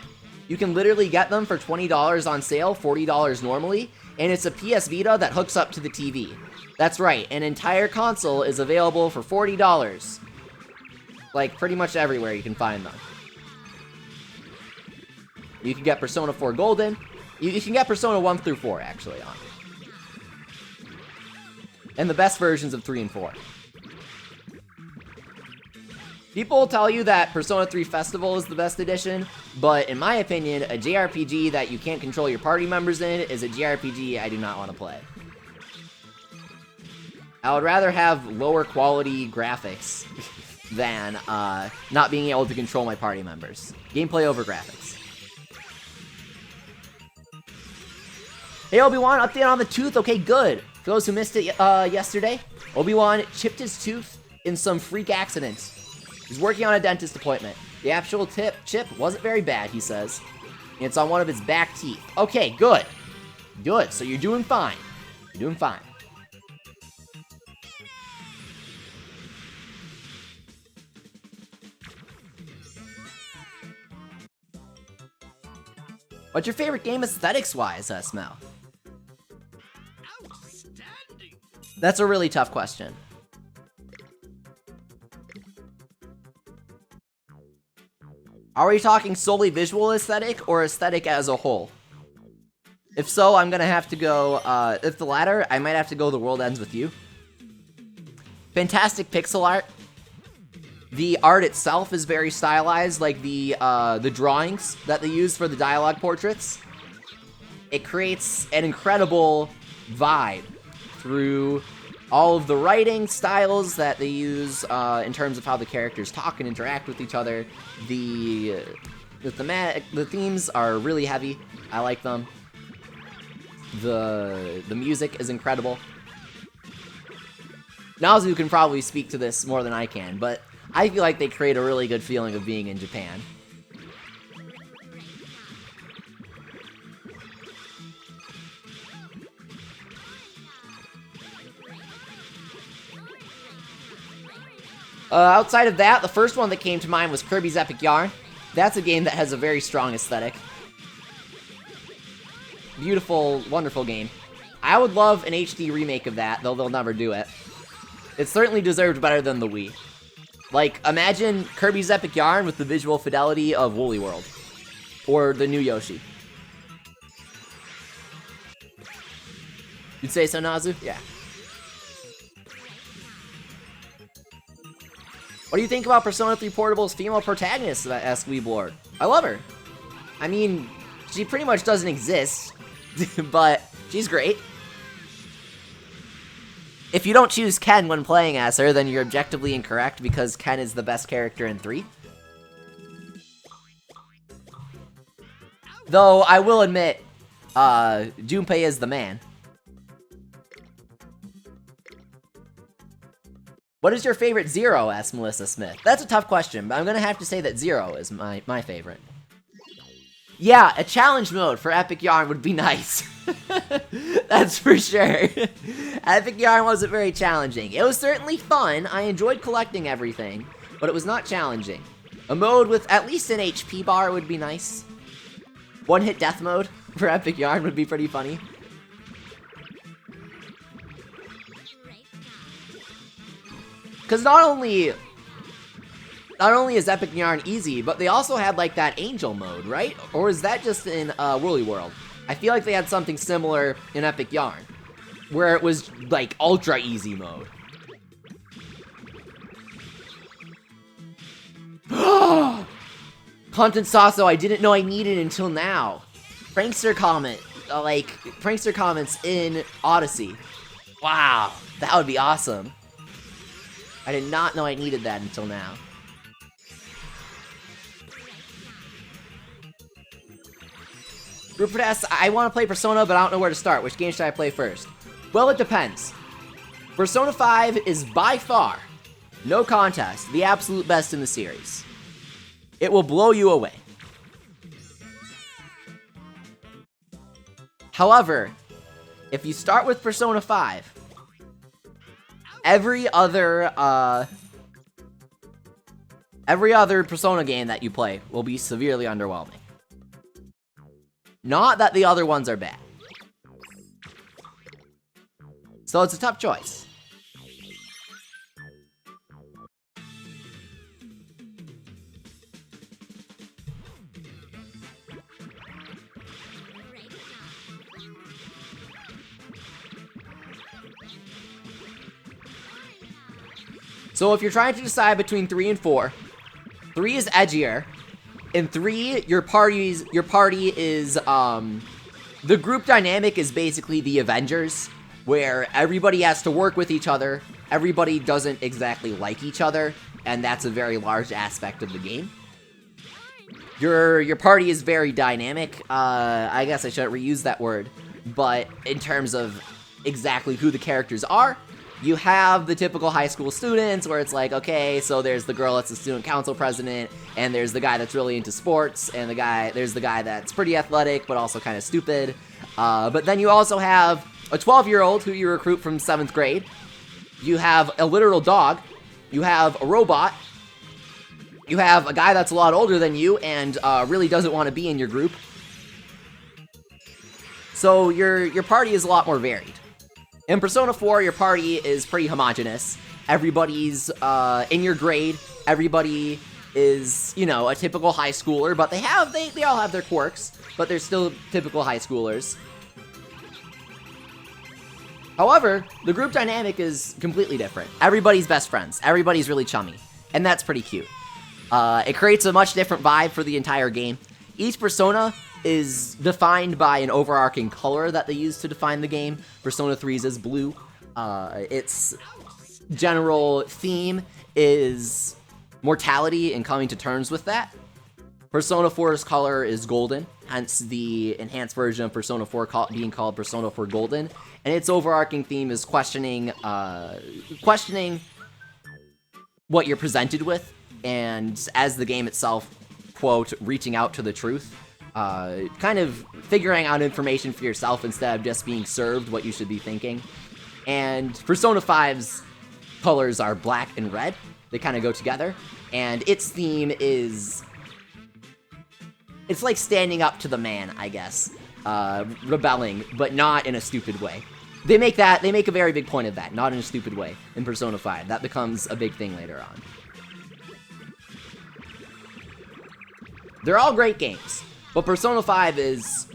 You can literally get them for $20 on sale, $40 normally, and it's a PS Vita that hooks up to the TV. That's right, an entire console is available for $40. Like, pretty much everywhere you can find them. You can get Persona 4 Golden. You can get Persona 1 through 4, actually, on. and the best versions of 3 and 4. People will tell you that Persona 3 Festival is the best edition, but in my opinion, a JRPG that you can't control your party members in is a JRPG I do not want to play. I would rather have lower quality graphics than not being able to control my party members. Gameplay over graphics. Hey Obi-Wan, update on the tooth? Okay, good. For those who missed it yesterday, Obi-Wan chipped his tooth in some freak accident. He's working on a dentist appointment. The actual chip wasn't very bad, he says. And it's on one of his back teeth. Okay, good. Good, so you're doing fine. You're doing fine. What's your favorite game aesthetics-wise, Smell? Outstanding. That's a really tough question. Are we talking solely visual aesthetic or aesthetic as a whole? If so, I'm gonna have to go, if the latter, I might have to go The World Ends With You. Fantastic pixel art. The art itself is very stylized, like the drawings that they use for the dialogue portraits. It creates an incredible vibe through all of the writing styles that they use in terms of how the characters talk and interact with each other. The themes are really heavy. I like them. The music is incredible. Nazu can probably speak to this more than I can, but I feel like they create a really good feeling of being in Japan. Outside of that, the first one that came to mind was Kirby's Epic Yarn. That's a game that has a very strong aesthetic. Beautiful, wonderful game. I would love an HD remake of that, though they'll never do it. It certainly deserved better than the Wii. Like, imagine Kirby's Epic Yarn with the visual fidelity of Woolly World. Or the new Yoshi. You'd say so, Nazu? Yeah. What do you think about Persona 3 Portable's female protagonist, asks Wib Wob? I love her. I mean, she pretty much doesn't exist, but she's great. If you don't choose Ken when playing as her, then you're objectively incorrect because Ken is the best character in 3. Though, I will admit, Junpei is the man. What is your favorite Zero, asks Melissa Smith. That's a tough question, but I'm gonna have to say that Zero is my favorite. Yeah, a challenge mode for Epic Yarn would be nice. That's for sure. Epic Yarn wasn't very challenging. It was certainly fun. I enjoyed collecting everything, but it was not challenging. A mode with at least an HP bar would be nice. One-hit death mode for Epic Yarn would be pretty funny. Because not only is Epic Yarn easy, but they also had like that Angel mode, right? Or is that just in Woolly World? I feel like they had something similar in Epic Yarn, where it was like ultra easy mode. Content Sasso, I didn't know I needed until now. Prankster comment, prankster comments in Odyssey. Wow, that would be awesome. I did not know I needed that until now. Rupert asks, I want to play Persona, but I don't know where to start. Which game should I play first? Well, it depends. Persona 5 is by far, no contest, the absolute best in the series. It will blow you away. However, if you start with Persona 5, every other Persona game that you play will be severely underwhelming. Not that the other ones are bad. So it's a tough choice. So if you're trying to decide between 3 and 4, 3 is edgier. In 3, your party is, the group dynamic is basically the Avengers, where everybody has to work with each other, everybody doesn't exactly like each other, and that's a very large aspect of the game. Your party is very dynamic, I guess I shouldn't reuse that word, but in terms of exactly who the characters are, you have the typical high school students where it's like, okay, so there's the girl that's the student council president, and there's the guy that's really into sports, and there's the guy that's pretty athletic, but also kind of stupid. But then you also have a 12-year-old who you recruit from 7th grade. You have a literal dog. You have a robot. You have a guy that's a lot older than you and really doesn't want to be in your group. So your party is a lot more varied. In Persona 4, your party is pretty homogenous. Everybody's in your grade. Everybody is, you know, a typical high schooler, but they all have their quirks, but they're still typical high schoolers. However, the group dynamic is completely different. Everybody's best friends. Everybody's really chummy, and that's pretty cute. It creates a much different vibe for the entire game. Each Persona is defined by an overarching color that they use to define the game. Persona 3's is blue. Its general theme is mortality and coming to terms with that. Persona 4's color is golden, hence the enhanced version of Persona 4 being called Persona 4 Golden. And its overarching theme is questioning what you're presented with, and as the game itself, quote, reaching out to the truth. Kind of figuring out information for yourself instead of just being served what you should be thinking. And Persona 5's colors are black and red. They kind of go together. And its theme is... it's like standing up to the man, I guess. Rebelling, but not in a stupid way. They make a very big point of that, not in a stupid way, in Persona 5. That becomes a big thing later on. They're all great games. But Persona 5 is...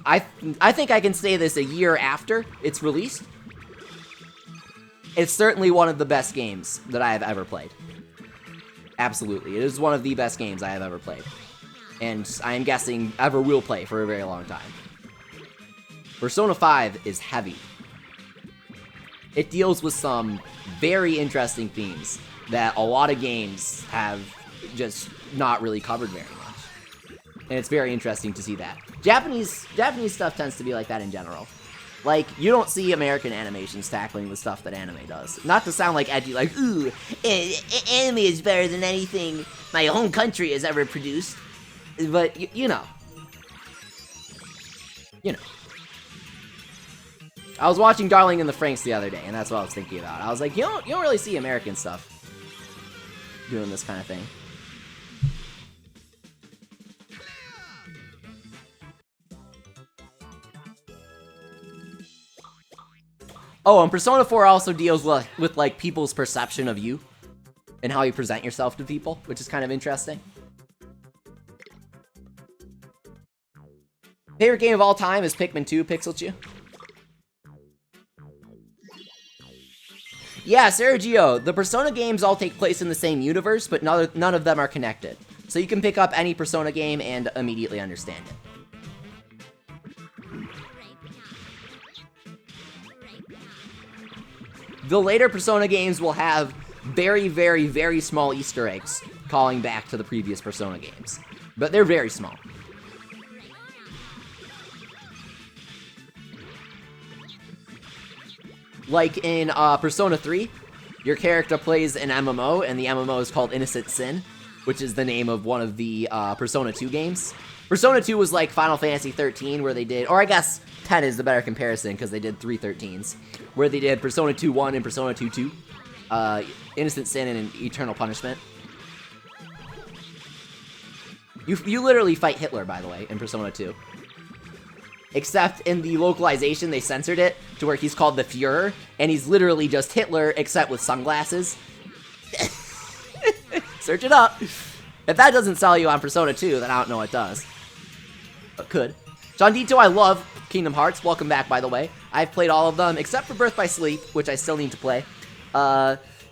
I think I can say this a year after it's released. It's certainly one of the best games that I have ever played. Absolutely. It is one of the best games I have ever played. And I am guessing ever will play for a very long time. Persona 5 is heavy. It deals with some very interesting themes that a lot of games have just not really covered very much. And it's very interesting to see that. Japanese stuff tends to be like that in general. Like, you don't see American animations tackling the stuff that anime does. Not to sound like edgy, like, ooh, anime is better than anything my home country has ever produced. But, you know. You know. I was watching Darling in the Franxx the other day, and that's what I was thinking about. I was like, you don't really see American stuff doing this kind of thing. Oh, and Persona 4 also deals with like, people's perception of you and how you present yourself to people, which is kind of interesting. Favorite game of all time is Pikmin 2, Pixelchu. Yeah, Sergio, the Persona games all take place in the same universe, but none of them are connected. So you can pick up any Persona game and immediately understand it. The later Persona games will have very, very, very small Easter eggs calling back to the previous Persona games. But they're very small. Like in Persona 3, your character plays an MMO, and the MMO is called Innocent Sin, which is the name of one of the Persona 2 games. Persona 2 was like Final Fantasy 13, where they did, or I guess 10 is the better comparison, because they did 3 13s, where they did Persona 2 1 and Persona 2 2, Innocent Sin and Eternal Punishment. You literally fight Hitler, by the way, in Persona 2. Except in the localization, they censored it to where he's called the Führer, and he's literally just Hitler, except with sunglasses. Search it up. If that doesn't sell you on Persona 2, then I don't know what does. But could. John Dito, I love Kingdom Hearts. Welcome back, by the way. I've played all of them, except for Birth by Sleep, which I still need to play.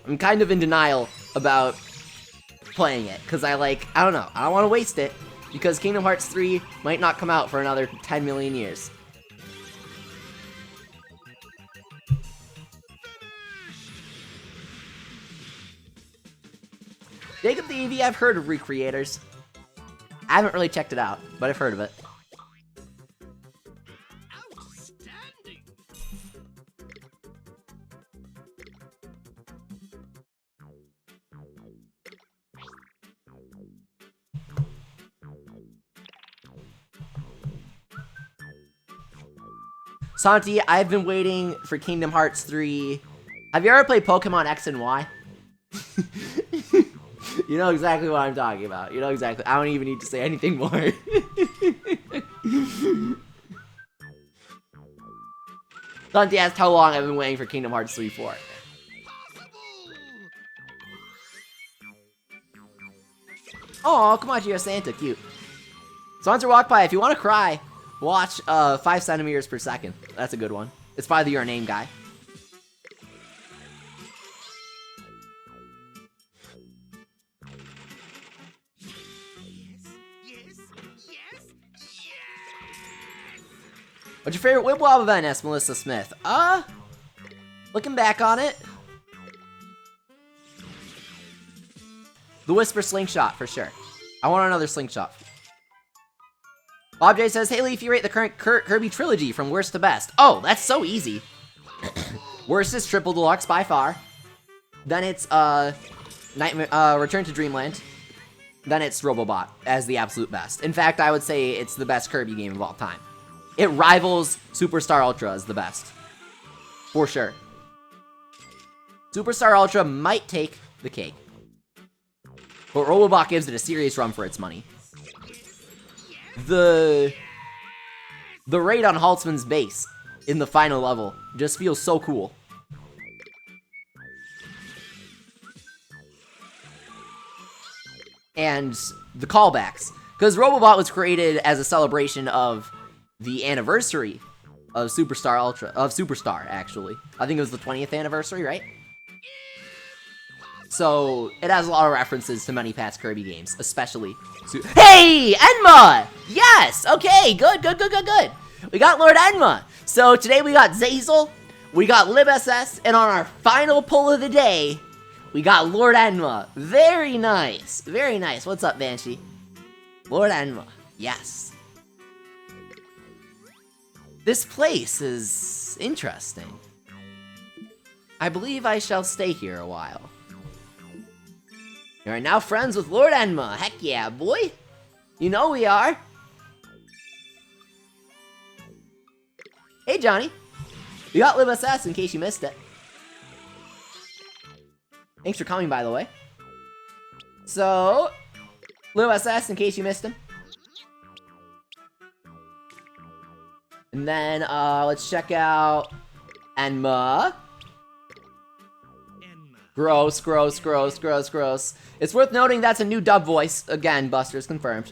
I'm kind of in denial about playing it, because I don't know, I don't want to waste it, because Kingdom Hearts 3 might not come out for another 10 million years. Jacob the EV, I've heard of Recreators. I haven't really checked it out, but I've heard of it. Santi, I've been waiting for Kingdom Hearts 3. Have you ever played Pokemon X and Y? You know exactly what I'm talking about. You know exactly. I don't even need to say anything more. Santi asked how long I've been waiting for Kingdom Hearts 3 for. Oh, come on, you're Santa, cute. Sponsor walk by. If you want to cry, watch 5 centimeters per second. That's a good one. It's by the Your Name guy. What's your favorite Wib Wob event? Asked Melissa Smith. Looking back on it, the Whisper Slingshot for sure. I want another Slingshot. Bob J says, hey Leaf, you rate the current Kirby trilogy from worst to best. Oh, that's so easy. Worst is Triple Deluxe by far. Then it's Return to Dreamland. Then it's Robobot as the absolute best. In fact, I would say it's the best Kirby game of all time. It rivals Superstar Ultra as the best. For sure. Superstar Ultra might take the cake. But Robobot gives it a serious run for its money. The raid on Haltzman's base in the final level just feels so cool. And the callbacks. Because Robobot was created as a celebration of the anniversary of Superstar, actually. I think it was the 20th anniversary, right? So, it has a lot of references to many past Kirby games, especially... Hey! Enma! Yes! Okay, good. We got Lord Enma. So, today we got Zazel, we got Lib SS, and on our final pull of the day, we got Lord Enma. Very nice. Very nice. What's up, Banshee? Lord Enma. Yes. This place is interesting. I believe I shall stay here a while. You are now friends with Lord Enma. Heck yeah, boy. You know we are. Hey, Johnny. We got Lib SS in case you missed it. Thanks for coming, by the way. So, Lib SS in case you missed him. And then, let's check out Enma. Gross. It's worth noting that's a new dub voice. Again, Buster's confirmed.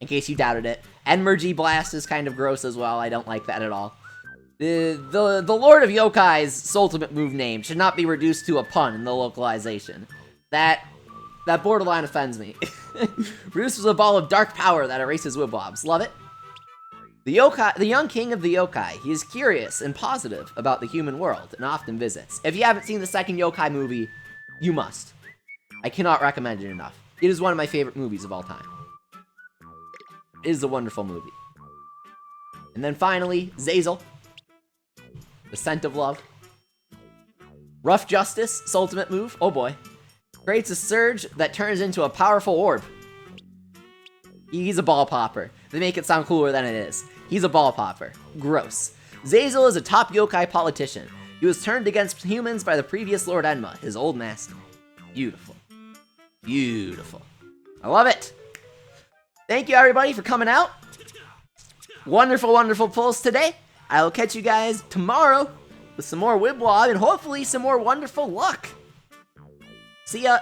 In case you doubted it. Enmergy Blast is kind of gross as well. I don't like that at all. The Lord of Yokai's ultimate move name should not be reduced to a pun in the localization. That borderline offends me. Produces a ball of dark power that erases Wib Wobs. Love it. The young king of the yokai. He is curious and positive about the human world and often visits. If you haven't seen the second yokai movie, you must. I cannot recommend it enough. It is one of my favorite movies of all time. It is a wonderful movie. And then finally, Zazel. The Scent of Love. Rough Justice, ultimate move. Oh boy. Creates a surge that turns into a powerful orb. He's a ball popper. They make it sound cooler than it is. He's a ball popper. Gross. Zazel is a top yokai politician. He was turned against humans by the previous Lord Enma, his old master. Beautiful. Beautiful. I love it. Thank you, everybody, for coming out. Wonderful pulls today. I will catch you guys tomorrow with some more Wib Wob and hopefully some more wonderful luck. See ya.